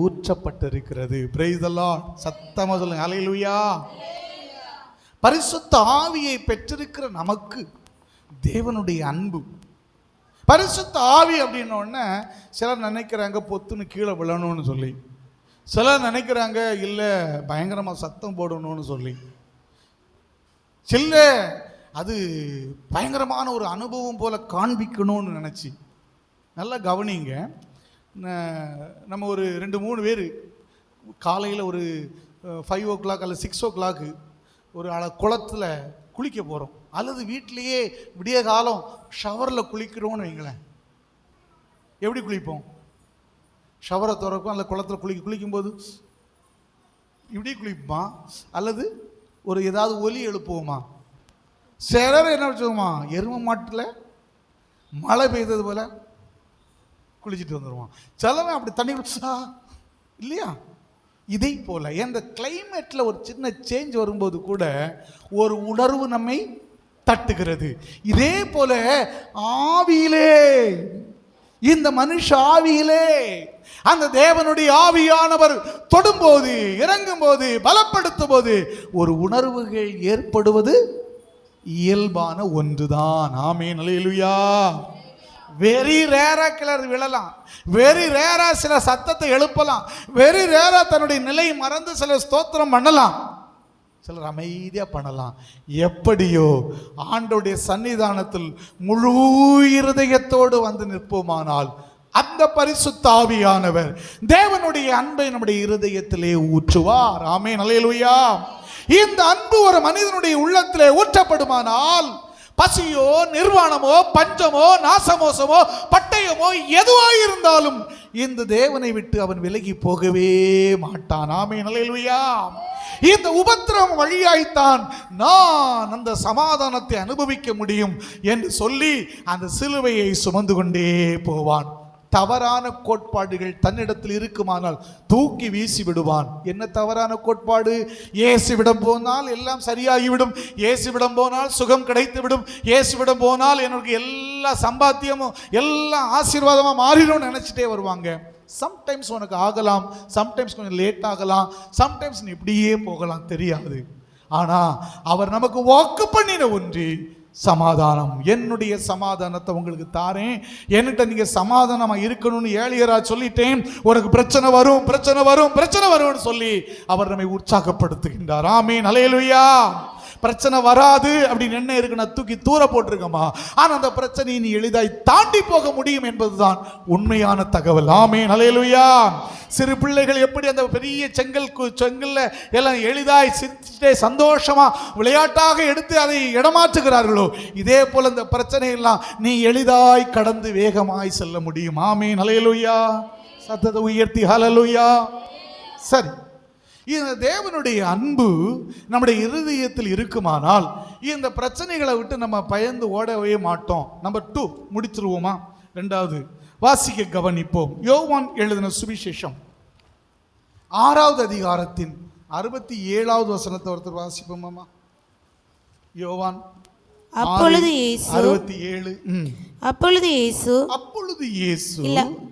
ஊற்றப்பட்டிருக்கிறது. Praise the Lord. சத்தமா சொல்லுங்க, ஹல்லேலூயா. பரிசுத்த ஆவியை பெற்றிருக்கிற நமக்கு தேவனுடைய அன்பு, பரிசுத்த ஆவி அப்படின்னோடனே சிலர் நினைக்கிறாங்க பொத்துன்னு கீழே விழணும்னு சொல்லி, சிலர் நினைக்கிறாங்க இல்லை பயங்கரமாக சத்தம் போடணும்னு சொல்லி, சில அது பயங்கரமான ஒரு அனுபவம் போல காண்பிக்கணும்னு நினச்சி. நல்லா கவனிங்க. நம்ம ஒரு 2-3 பேர் காலையில் ஒரு 5 o'clock அல்லது 6 o'clock ஒரு குளத்தில் குளிக்க போகிறோம், அல்லது வீட்டிலையே விடிய காலம் ஷவரில் குளிக்கிறோன்னு வைங்களேன். எப்படி குளிப்போம்? ஷவரை திறக்கும், அல்லது குளத்தில் குளிக்கும்போது இப்படி குளிப்போமா, அல்லது ஒரு ஏதாவது ஒலி எழுப்புவோமா? சிலர் என்ன வச்சுக்கோமா, எரும மாட்டில் மழை பெய்தது போல குளிச்சுட்டு வந்துடுவான். சிலவன் அப்படி தண்ணி குடிச்சா இல்லையா? இதை போல இந்த கிளைமேட்டில் ஒரு சின்ன சேஞ்ச் வரும்போது கூட ஒரு உணர்வு நம்மை தட்டுகிறது. இதே போல ஆவியிலே, இந்த மனுஷ ஆவியிலே அந்த தேவனுடைய ஆவியானவர் தொடும்போது, இறங்கும் போது, பலப்படுத்தும் போது ஒரு உணர்வுகள் ஏற்படுவது இயல்பான ஒன்றுதான். ஆமென், அல்லேலூயா. வெரி ரேரா கிளர் விழலாம், வெரி ரேரா சில சத்தத்தை எழுப்பலாம், வெரி ரேரா தன்னுடைய நிலை மறந்து சில ஸ்தோத்திரம் பண்ணலாம், சிலர் அமைதியா பண்ணலாம். எப்படியோ ஆண்டவருடைய சன்னிதானத்தில் முழு இருதயத்தோடு வந்து நிற்போமானால் அந்த பரிசுத்த ஆவியானவர் தேவனுடைய அன்பை நம்முடைய இருதயத்திலே ஊற்றுவார். ஆமென், அல்லேலூயா. இந்த அன்பு ஒரு மனிதனுடைய உள்ளத்திலே ஊற்றப்படுமானால் பசியோ, நிர்வாணமோ, பஞ்சமோ, நாசமோசமோ, பட்டயமோ எதுவாயிருந்தாலும் இந்த தேவனை விட்டு அவன் விலகி போகவே மாட்டான். ஆமென், அல்லேலூயா. இந்த உபத்திரம் வழியாய்த்தான் நான் அந்த சமாதானத்தை அனுபவிக்க முடியும் என்று சொல்லி அந்த சிலுவையை சுமந்து கொண்டே போவான். தவறான கோட்பாடுகள் தன்னிடத்தில் இருக்குமானால் தூக்கி வீசி விடுவான். என்ன தவறான கோட்பாடு? இயேசுவிடம் போனால் எல்லாம் சரியாகிவிடும், இயேசுவிடம் போனால் சுகம் கிடைத்துவிடும், இயேசுவிடம் போனால் எனக்கு எல்லா சம்பாத்தியமும் எல்லா ஆசீர்வாதமாக மாறிடும்னு நினச்சிட்டே வருவாங்க. சம்டைம்ஸ் உனக்கு ஆகலாம், சம்டைம்ஸ் கொஞ்சம் லேட் ஆகலாம், சம்டைம்ஸ் நீ இப்படியே போகலாம், தெரியாது. ஆனால் அவர் நமக்கு வாக்கு பண்ணின ஒன்று சமாதானம். என்னுடைய சமாதானத்தை உங்களுக்கு தாரேன், என்கிட்ட நீங்க சமாதானமா இருக்கணும்னு ஏழியரா சொல்லிட்டேன். உனக்கு பிரச்சனை வரும், பிரச்சனை வரும், பிரச்சனை வரும்னு சொல்லி அவர் நம்மை உற்சாகப்படுத்துகின்றார். ஆமென், அல்லேலூயா. பிரச்சனை வராது அப்படின்னு என்ன இருக்குன்னா தூக்கி தூர போட்டிருக்கமா, ஆனால் அந்த பிரச்சனையை நீ எளிதாய் தாண்டி போக முடியும் என்பதுதான் உண்மையான தகவல். ஆமென், அல்லேலூயா. சிறு பிள்ளைகள் எப்படி அந்த பெரிய செங்கல்ல எல்லாம் எளிதாய் சிரிச்சுட்டே சந்தோஷமா விளையாட்டாக எடுத்து அதை இடமாற்றுகிறார்களோ, இதே போல இந்த பிரச்சனை எல்லாம் நீ எளிதாய் கடந்து வேகமாய் செல்ல முடியும். ஆமென், அல்லேலூயா. சத்தத்தை உயர்த்தி ஹல்லேலூயா. சரி, இந்த தேவனுடைய அன்பு நம்முடைய இருதயத்தில் இருக்குமானால் இந்த பிரச்சனைகளை விட்டு நம்ம பயந்து ஓடவே மாட்டோம். நம்பர் 2 முடிச்சிருவோமா? 2வது வாசிக்க கவனிப்போம். யோவான் எழுதின சுவிசேஷம் 6வது அதிகாரத்தின் 67வது வசனத்தை ஒருத்தர் வாசிப்போமா? யோவான் அப்பொழுது இயேசு 67. அப்பொழுது இயேசு 67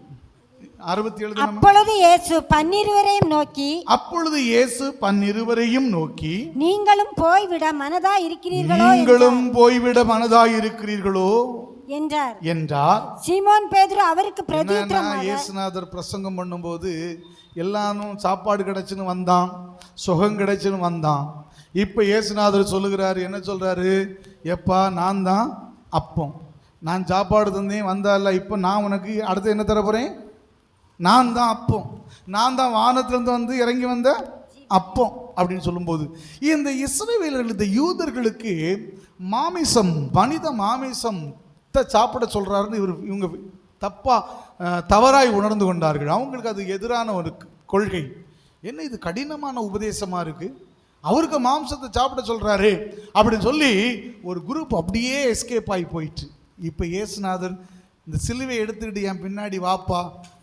அப்பொழுது இயேசு 12 நோக்கி, அப்பொழுது இயேசு 12 நோக்கி, நீங்களும் போய்விட மனதா இருக்கிறீர்களோ, நீங்களும் போய்விட மனதா இருக்கிறீர்களோ என்றார். சீமோன் பேதுரு அவருக்கு பிரதியுத்தரமாக, இயேசுநாதர் பிரசங்கம் பண்ணும்போது எல்லாரும் சாப்பாடு கிடைச்சுன்னு வந்தான், சுகம் கிடைச்சுன்னு வந்தான். இப்போ இயேசுநாதர் சொல்லுகிறாரு, என்ன சொல்றாரு? எப்பா, நான் தான் அப்பம், நான் சாப்பாடு தந்தேன் வந்தால, இப்போ நான் உனக்கு அடுத்து என்ன தர போறேன்? நான் தான் அப்பம், நான் தான் வானத்திலிருந்து வந்து இறங்கி வந்த அப்பம் அப்படின்னு சொல்லும்போது இந்த இஸ்ரவேலர்கள், இந்த யூதர்களுக்கு மாமிசம், மனித மாமிசம் சாப்பிட சொல்றாருன்னு இவங்க தவறாய் உணர்ந்து கொண்டார்கள். அவங்களுக்கு அது எதிரான ஒரு கொள்கை. என்ன இது கடினமான உபதேசமா இருக்கு, அவருக்கு மாம்சத்தை சாப்பிட சொல்றாரு அப்படின்னு சொல்லி ஒரு குரூப் அப்படியே எஸ்கேப் ஆகி போயிட்டு, இப்போ இயேசுநாதர் இந்த சிலுவை எடுத்துக்கிட்டு என் பின்னாடி வாப்பா,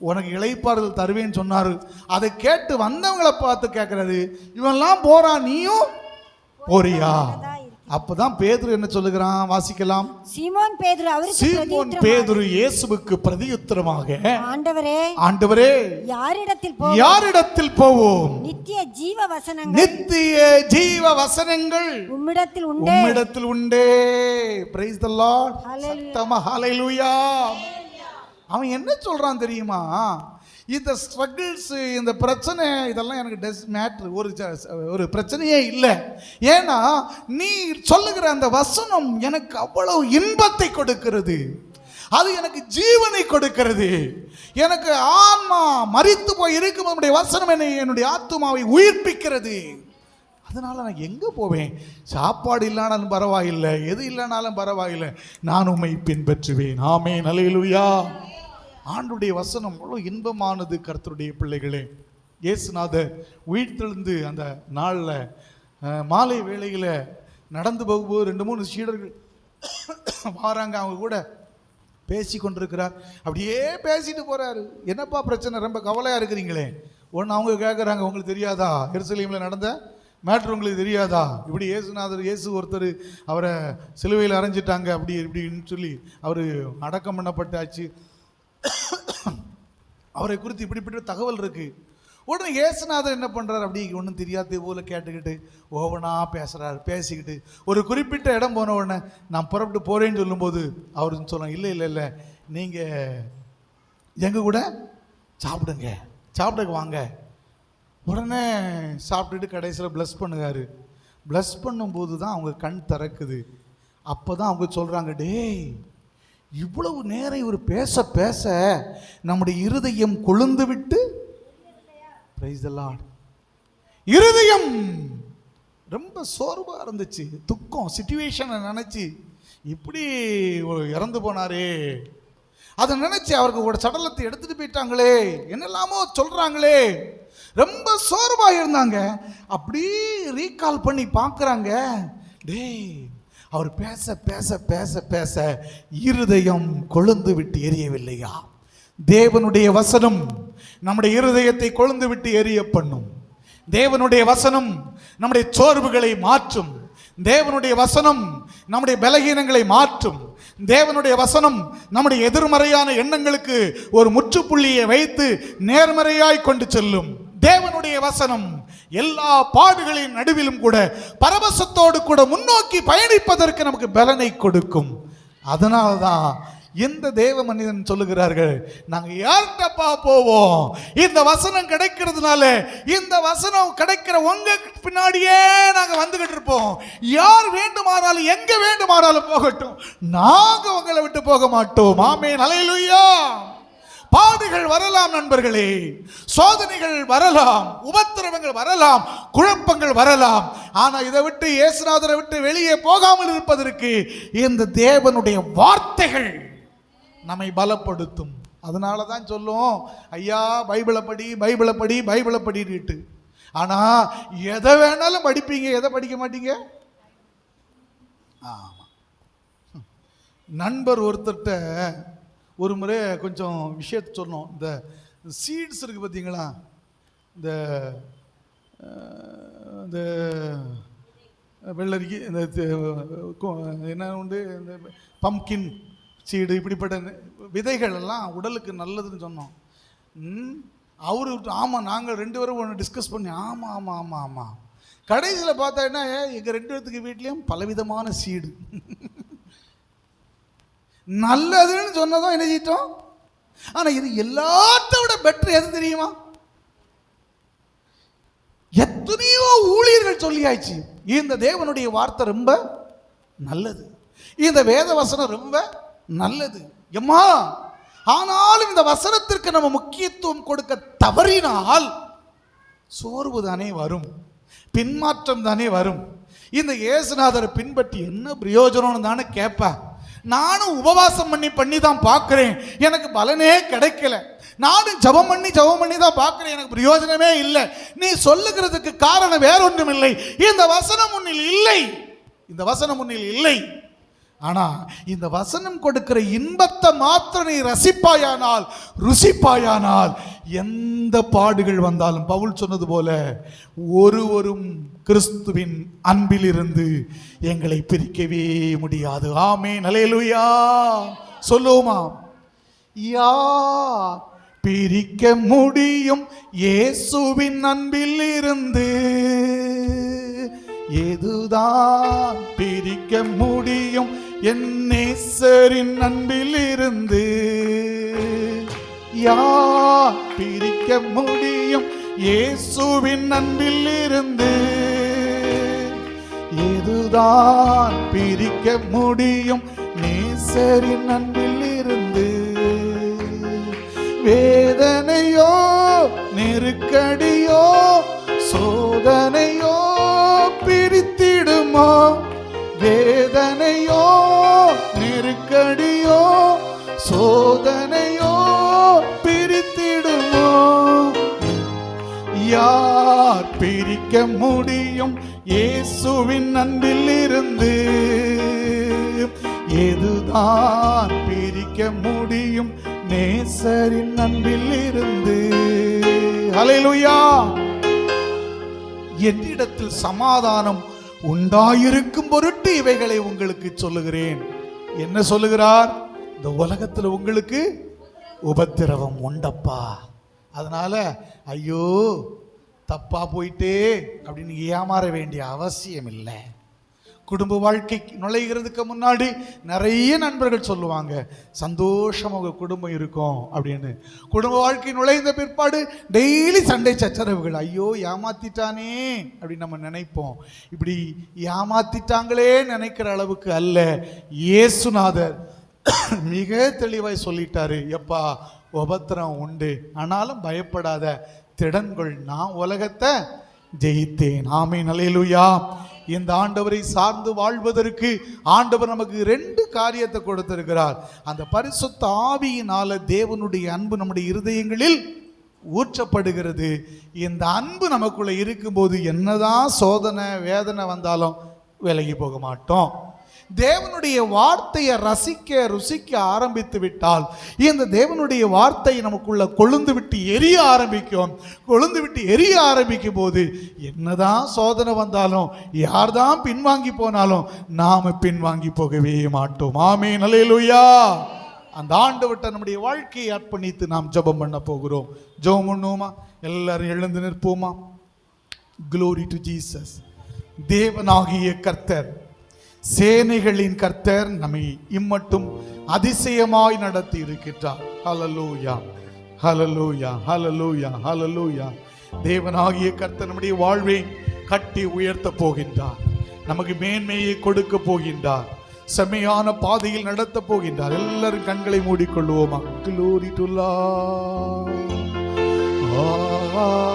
உனக்கு இளைப்பாறுதல் தருவேன்னு சொன்னாரு. அதை கேட்டு வந்தவங்களை பார்த்து கேட்கறாரு, இவன்லாம் போறான், நீயும் போறியா? அப்பதான் பேதுரு என்ன சொல்லுகிறான்? வாசிக்கலாம். சீமோன் பேதுரு இயேசுவுக்கு பிரதியுத்தரமாக, ஆண்டவரே, ஆண்டவரே, யாரிடத்தில் போவோம்? நித்திய ஜீவ வசனங்கள் உம்மிடத்தில் உண்டே. Praise the Lord. சத்தமா ஹல்லேலூயா. அவன் என்ன சொல்றான் தெரியுமா? இந்த ஸ்ட்ரகிள்ஸ், இந்த பிரச்சனை, இதெல்லாம் எனக்கு மேட்ரு ஒரு பிரச்சனையே இல்லை. ஏன்னா நீ சொல்லுகிற அந்த வசனம் எனக்கு அவ்வளவு இன்பத்தை கொடுக்கிறது, அது எனக்கு ஜீவனை கொடுக்கிறது, எனக்கு ஆன்மா மரித்து போய் இருக்கும் நம்முடைய வசனம் என்னுடைய ஆத்துமாவை உயிர்ப்பிக்கிறது. அதனால நான் எங்கே போவேன்? சாப்பாடு இல்லைனாலும் பரவாயில்லை, எது இல்லைனாலும் பரவாயில்லை, நான் உம்மை பின்பற்றுவேன். ஆமென், அல்லேலூயா. ஆண்டுடைய வசனம் அவ்வளோ இன்பமானது. கர்த்தருடைய பிள்ளைகளே, இயேசுநாதர் உயிர்த்தெழுந்து அந்த நாளில் மாலை வேளையில் நடந்து போகும்போது 2-3 சீடர்கள் வாராங்க. அவங்க கூட பேசி கொண்டிருக்கிறார். அப்படியே பேசிட்டு போறாரு. என்னப்பா பிரச்சனை, ரொம்ப கவலையா இருக்கிறீங்களே? ஒன்று அவங்க கேட்குறாங்க, உங்களுக்கு தெரியாதா எருசலேமில் நடந்த மேட்ரு உங்களுக்கு தெரியாதா? இப்படி இயேசு ஒருத்தர் அவரை சிலுவையில் அரைஞ்சிட்டாங்க, அப்படி இப்படின்னு சொல்லி அவர் அடக்கம் பண்ணப்பட்டாச்சு, அவரை குறித்து இப்படிப்பட்ட தகவல் இருக்கு. உடனே இயேசுநாதர் என்ன பண்ணுறாரு, அப்படி ஒன்றும் தெரியாத போல கேட்டுக்கிட்டு ஓவனா பேசுகிறார். பேசிக்கிட்டு ஒரு குறிப்பிட்ட இடம் போன உடனே நான் புறப்பட்டு போகிறேன்னு சொல்லும்போது அவர் சொல்ல, இல்லை இல்லை இல்லை, நீங்கள் எங்கள் கூட சாப்பிடுங்க, சாப்பிடுங்க வாங்க. உடனே சாப்பிட்டுட்டு கடைசியில் ப்ளஸ் பண்ணுவார். ப்ளஸ் பண்ணும்போது தான் அவங்க கண் திறக்குது. அப்போ தான் அவங்க சொல்கிறாங்க, டேய் இவ்வளவு நேரம் இவர் பேச பேச நம்முடைய இருதயம் கொழுந்து விட்டு, பிரைஸ் தி லார்ட், இருதயம் ரொம்ப சோர்வாக இருந்துச்சு. துக்கம், சிச்சுவேஷனை நினச்சி இப்படி இறந்து போனாரே அதை நினச்சி அவருக்கு ஒரு சடலத்தை எடுத்துகிட்டு போயிட்டாங்களே, என்னெல்லாமோ சொல்கிறாங்களே, ரொம்ப சோர்வாக இருந்தாங்க. அப்படி ரீகால் பண்ணி பார்க்குறாங்க, டேய் அவர் பேச பேச பேச பேச இருதயம் கொழுந்து விட்டு எரியவில்லையா? தேவனுடைய வசனம் நம்முடைய இருதயத்தை கொழுந்து விட்டு எரிய பண்ணும். தேவனுடைய வசனம் நம்முடைய சோர்வுகளை மாற்றும். தேவனுடைய வசனம் நம்முடைய பலகீனங்களை மாற்றும். தேவனுடைய வசனம் நம்முடைய எதிர்மறையான எண்ணங்களுக்கு ஒரு முற்றுப்புள்ளியை வைத்து நேர்மறையாய் கொண்டு செல்லும். தேவனுடைய வசனம் எல்லா பாடுகளின் நடுவிலும் கூட பரவசத்தோடு கூட முன்னோக்கி பயணிப்பதற்கு நமக்கு பலனை கொடுக்கும். அதனால்தான் இந்த தேவ மனிதன் சொல்லுகிறார்கள், நாங்க யார்கிட்டப்பா போவோம்? இந்த வசனம் கிடைக்கிறதுனால, இந்த வசனம் கிடைக்கிற உங்க பின்னாடியே நாங்க வந்துகிட்டு இருப்போம். யார் வேண்டுமானாலும் எங்க வேண்டுமானாலும் போகட்டும், நாங்க உங்களை விட்டு போக மாட்டோம். ஆமென், ஹல்லேலூயா. பாடுகள் வரலாம் நண்பர்களே, சோதனைகள் வரலாம், உபத்திரவங்கள் வரலாம், குழப்பங்கள் வரலாம். ஆனா இதை விட்டு, இயேசுநாதரை விட்டு வெளியே போகாமல் இருப்பதற்கு இந்த தேவனுடைய வார்த்தைகள் நம்மை பலப்படுத்தும். அதனால தான் சொல்லும், ஐயா பைபிளை படி, பைபிளை படி, பைபிளை படிட்டு. ஆனா எதை வேணாலும் படிப்பீங்க, எதை படிக்க மாட்டீங்க? ஆமா, நண்பர் ஒருத்தர்கிட்ட ஒரு முறை கொஞ்சம் விஷயத்தை சொன்னோம். இந்த சீட்ஸ் இருக்குது பார்த்தீங்களா, இந்த இந்த வெள்ளரிக்கை, இந்த என்ன உண்டு, இந்த பம்கின் சீடு, இப்படிப்பட்ட விதைகள் எல்லாம் உடலுக்கு நல்லதுன்னு சொன்னோம். அவரு ஆமாம், நாங்கள் 2 பேரும் ஒன்று டிஸ்கஸ் பண்ணி, ஆமாம் ஆமாம் ஆமாம் ஆமாம். கடைசியில் பார்த்தா என்ன, எங்கள் 2 பேர்த்துக்கு வீட்லேயும் பலவிதமான சீடு. நல்லதுன்னு சொன்னதும் என்ன செய்யிட்டோம். ஆனா இது எல்லாத்த விட பெட்டர் எது தெரியுமா? எத்தனையோ ஊழியர்கள் சொல்லியாச்சு, இந்த தேவனுடைய வார்த்தை ரொம்ப நல்லது, இந்த வேத வசனம் ரொம்ப நல்லது எம்மா. ஆனாலும் இந்த வசனத்திற்கு நம்ம முக்கியத்துவம் கொடுக்க தவறினால் சோர்வு தானே வரும், பின்மாற்றம் தானே வரும். இந்த இயேசுநாதரை பின்பற்றி என்ன பிரயோஜனம்னு தானே கேட்பா. நானும் உபவாசம் பண்ணி தான் பார்க்குறேன், எனக்கு பலனே கிடைக்கல. நானும் ஜபம் பண்ணி தான் பார்க்குறேன், எனக்கு பிரயோஜனமே இல்லை. நீ சொல்லுகிறதுக்கு காரணம் வேற ஒன்றும் இல்லை, இந்த வசனம் உன்னில் இல்லை, இந்த வசனம் உன்னில் இல்லை. ஆனா இந்த வசனம் கொடுக்கிற இன்பத்தை மாத்திரம் நீ ரசிப்பாயானால், ருசிப்பாயானால், எந்த பாடுகள் வந்தாலும் பவுல் சொன்னது போல ஒருவரும் கிறிஸ்துவின் அன்பிலிருந்து எங்களை பிரிக்கவே முடியாது. ஆமென், ஹல்லேலூயா. சொல்லுவோமா? யார் பிரிக்க முடியும் இயேசுவின் அன்பில் இருந்து? எதுதான் பிரிக்க முடியும் என் நேசரின் அன்பில் இருந்து? யார் பிரிக்க முடியும் இயேசுவின் அன்பில் இருந்து? எதுதான் பிரிக்க முடியும் நேசரின் அன்பில் இருந்து? வேதனையோ நெருக்கடியோ சோதனையோ பிரித்திடுமோ? வேதனையோ நெருக்கடியோ சோதனையோ பிரித்திடுமோ? யார் பிரிக்க முடியும் இயேசுவின் அன்பில் இருந்து? எதுதான் பிரிக்க ரசிக்க முடியும் நேசரின் அன்பில் இருந்து. ஹல்லேலூயா. என்னிடத்தில் சமாதானம் உண்டாயிருக்கும் பொருட்டு இவைகளை உங்களுக்கு சொல்லுகிறேன். என்ன சொல்லுகிறார்? இந்த உலகத்தில் உங்களுக்கு உபத்திரவம் உண்டப்பா, அதனால ஐயோ தப்பா போயிட்டே அப்படின்னு ஏமாற வேண்டிய அவசியம் இல்லை. குடும்ப வாழ்க்கைக்கு நுழைகிறதுக்கு முன்னாடி நிறைய நண்பர்கள் சொல்லுவாங்க சந்தோஷமாக உங்கள் குடும்பம் இருக்கும் அப்படின்னு. குடும்ப வாழ்க்கை நுழைந்த பிற்பாடு டெய்லி சண்டை சச்சரவுகள். ஐயோ ஏமாத்திட்டானே அப்படின்னு நம்ம நினைப்போம். இப்படி ஏமாத்திட்டாங்களே நினைக்கிற அளவுக்கு அல்ல. இயேசுநாதர் மிக தெளிவாய் சொல்லிட்டாரு, எப்பா உபத்திரம் உண்டு, ஆனாலும் பயப்படாத, திடன்கொள், நான் உலகத்தை ஜெயித்தேன். ஆமென். அல்லேலூயா. இந்த ஆண்டவரை சார்ந்து வாழ்வதற்கு ஆண்டவர் நமக்கு 2 காரியத்தை கொடுத்திருக்கிறார். அந்த பரிசுத்த ஆவியினால தேவனுடைய அன்பு நம்முடைய இருதயங்களில் ஊற்றப்படுகிறது. இந்த அன்பு நமக்குள்ள இருக்கும்போது என்னதான் சோதனை வேதனை வந்தாலும் விலகி போக மாட்டோம். தேவனுடைய வார்த்தையை ரசிக்க ருசிக்க ஆரம்பித்து விட்டால் இந்த தேவனுடைய வார்த்தை நமக்குள்ள கொழுந்து விட்டு எரிய ஆரம்பிக்கும். கொழுந்து விட்டு எரிய ஆரம்பிக்கும் போது என்னதான் சோதனை வந்தாலும் யார்தான் பின்வாங்கி போனாலும் நாம பின்வாங்கி போகவே மாட்டோம். ஆமென். அல்லேலூயா. அந்த ஆண்டவர்ட்ட நம்முடைய வாழ்க்கையை அர்ப்பணித்து நாம் ஜெபம் பண்ண போகிறோம். ஜெபம் பண்ணுவோமா? எல்லாரும் எழுந்து நிற்போமா? Glory to Jesus. தேவனாகிய கர்த்தர், சேனைகளின் கர்த்தர் நம்மை இம்மட்டும் அதிசயமாய் நடத்தி இருக்கின்றார். ஹல்லேலூயா, ஹல்லேலூயா, ஹல்லேலூயா, ஹல்லேலூயா. தேவனாகிய கர்த்தர் நம்முடைய வாழ்வை கட்டி உயர்த்த போகின்றார். நமக்கு மேன்மையை கொடுக்க போகின்றார். செம்மையான பாதையில் நடத்த போகின்றார். எல்லாரும் கண்களை மூடிக்கொள்வோமா? Glory to Lord. Hallelujah.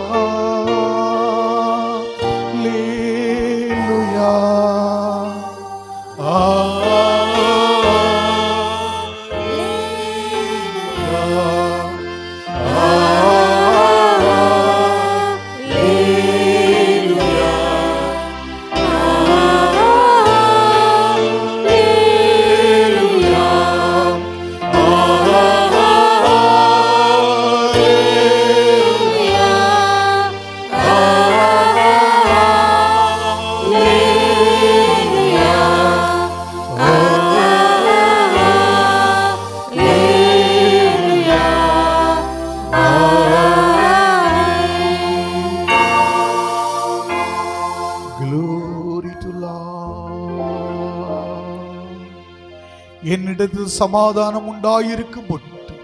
என்னிடத்தில் சமாதானம் உண்டாயிருக்கும் பொருட்டு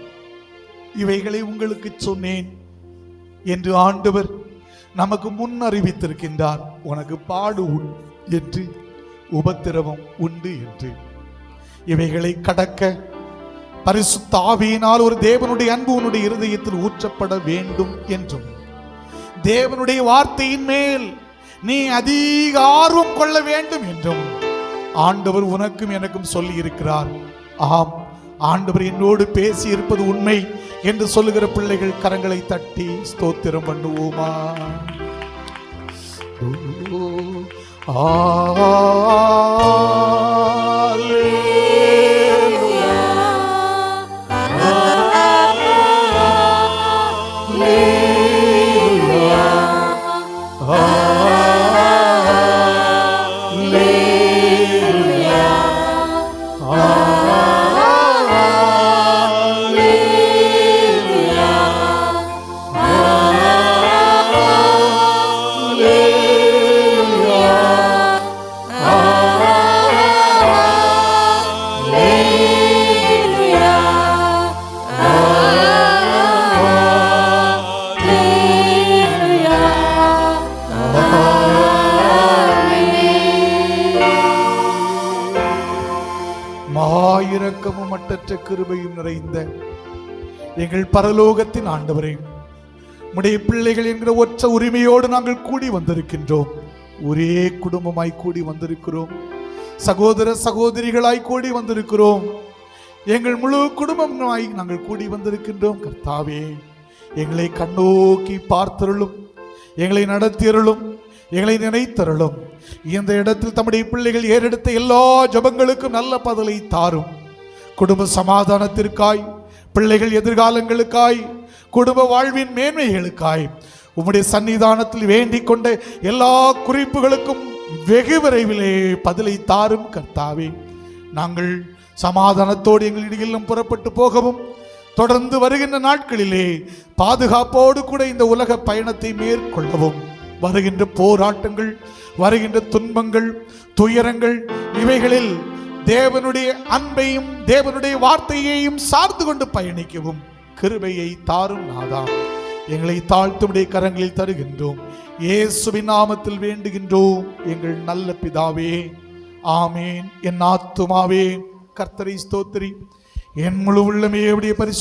இவைகளை உங்களுக்கு சொன்னேன் என்று ஆண்டவர் நமக்கு முன் அறிவித்திருக்கின்றார். உனக்கு பாடு உண்டு என்று, உபத்திரவம் உண்டு என்று. இவைகளை கடக்க பரிசுத்த ஆவியினால் ஒரு தேவனுடைய அன்பு உன்னுடைய இருதயத்தில் ஊற்றப்பட வேண்டும் என்றும், தேவனுடைய வார்த்தையின் மேல் நீ அதிக ஆர்வம் கொள்ள வேண்டும் என்றும் ஆண்டவர் உனக்கும் எனக்கும் சொல்லி இருக்கிறார். ஆம், ஆண்டவர் என்னோடு பேசி இருப்பது உண்மை என்று சொல்லுகிற பிள்ளைகள் கரங்களை தட்டி ஸ்தோத்திரம் பண்ணுவோமா? இரக்கமும் மட்டற்ற கிருபையும் நிறைந்த எங்கள் பரலோகத்தின் ஆண்டவரே, உம்முடைய பிள்ளைகள் என்கிற ஒற்ற உரிமையோடு நாங்கள் கூடி வந்திருக்கின்றோம். ஒரே குடும்பமாய் கூடி வந்திருக்கிறோம். சகோதர சகோதரிகளாய் கூடி வந்திருக்கிறோம். எங்கள் முழு குடும்பமாய் நாங்கள் கூடி வந்திருக்கின்றோம். கர்த்தாவே, எங்களை கண்ணோக்கி பார்த்தருளும், எங்களை நடத்தியருளும், எங்களை நினைத்தருளும். இந்த இடத்தில் தம்முடைய பிள்ளைகள் ஏறெடுத்த எல்லா ஜெபங்களுக்கும் நல்ல பதிலை தாரும். குடும்ப சமாதானத்திற்காய், பிள்ளைகள் எதிர்காலங்களுக்காய், குடும்ப வாழ்வின் மேன்மைகளுக்காய் உம்முடைய சன்னிதானத்தில் வேண்டிக் கொண்ட எல்லா குறிப்புகளுக்கும் வெகு விரைவிலே பதிலை தாரும் கர்த்தாவே. நாங்கள் சமாதானத்தோடு எங்கள் இல்லம் புறப்பட்டு போகவும், தொடர்ந்து வருகின்ற நாட்களிலே பாதுகாப்போடு கூட இந்த உலக பயணத்தை மேற்கொள்ளவும், வருகின்ற போராட்டங்கள், வருகின்ற துன்பங்கள், துயரங்கள், இவைகளில் தேவனுடைய அன்பையும் தேவனுடைய வார்த்தையையும் சார்ந்து கொண்டு பயணிக்கவும் கிருபையை தாரும் நாதா. எங்களை தாழ்த்துடைய கரங்களில் தருகின்றோம். இயேசுவின் நாமத்தில் வேண்டுகின்றோம் எங்கள் நல்ல பிதாவே, ஆமேன். என் ஆத்துமாவே கர்த்தரை ஸ்தோத்திரி, என் முழு உள்ளமே பரிசு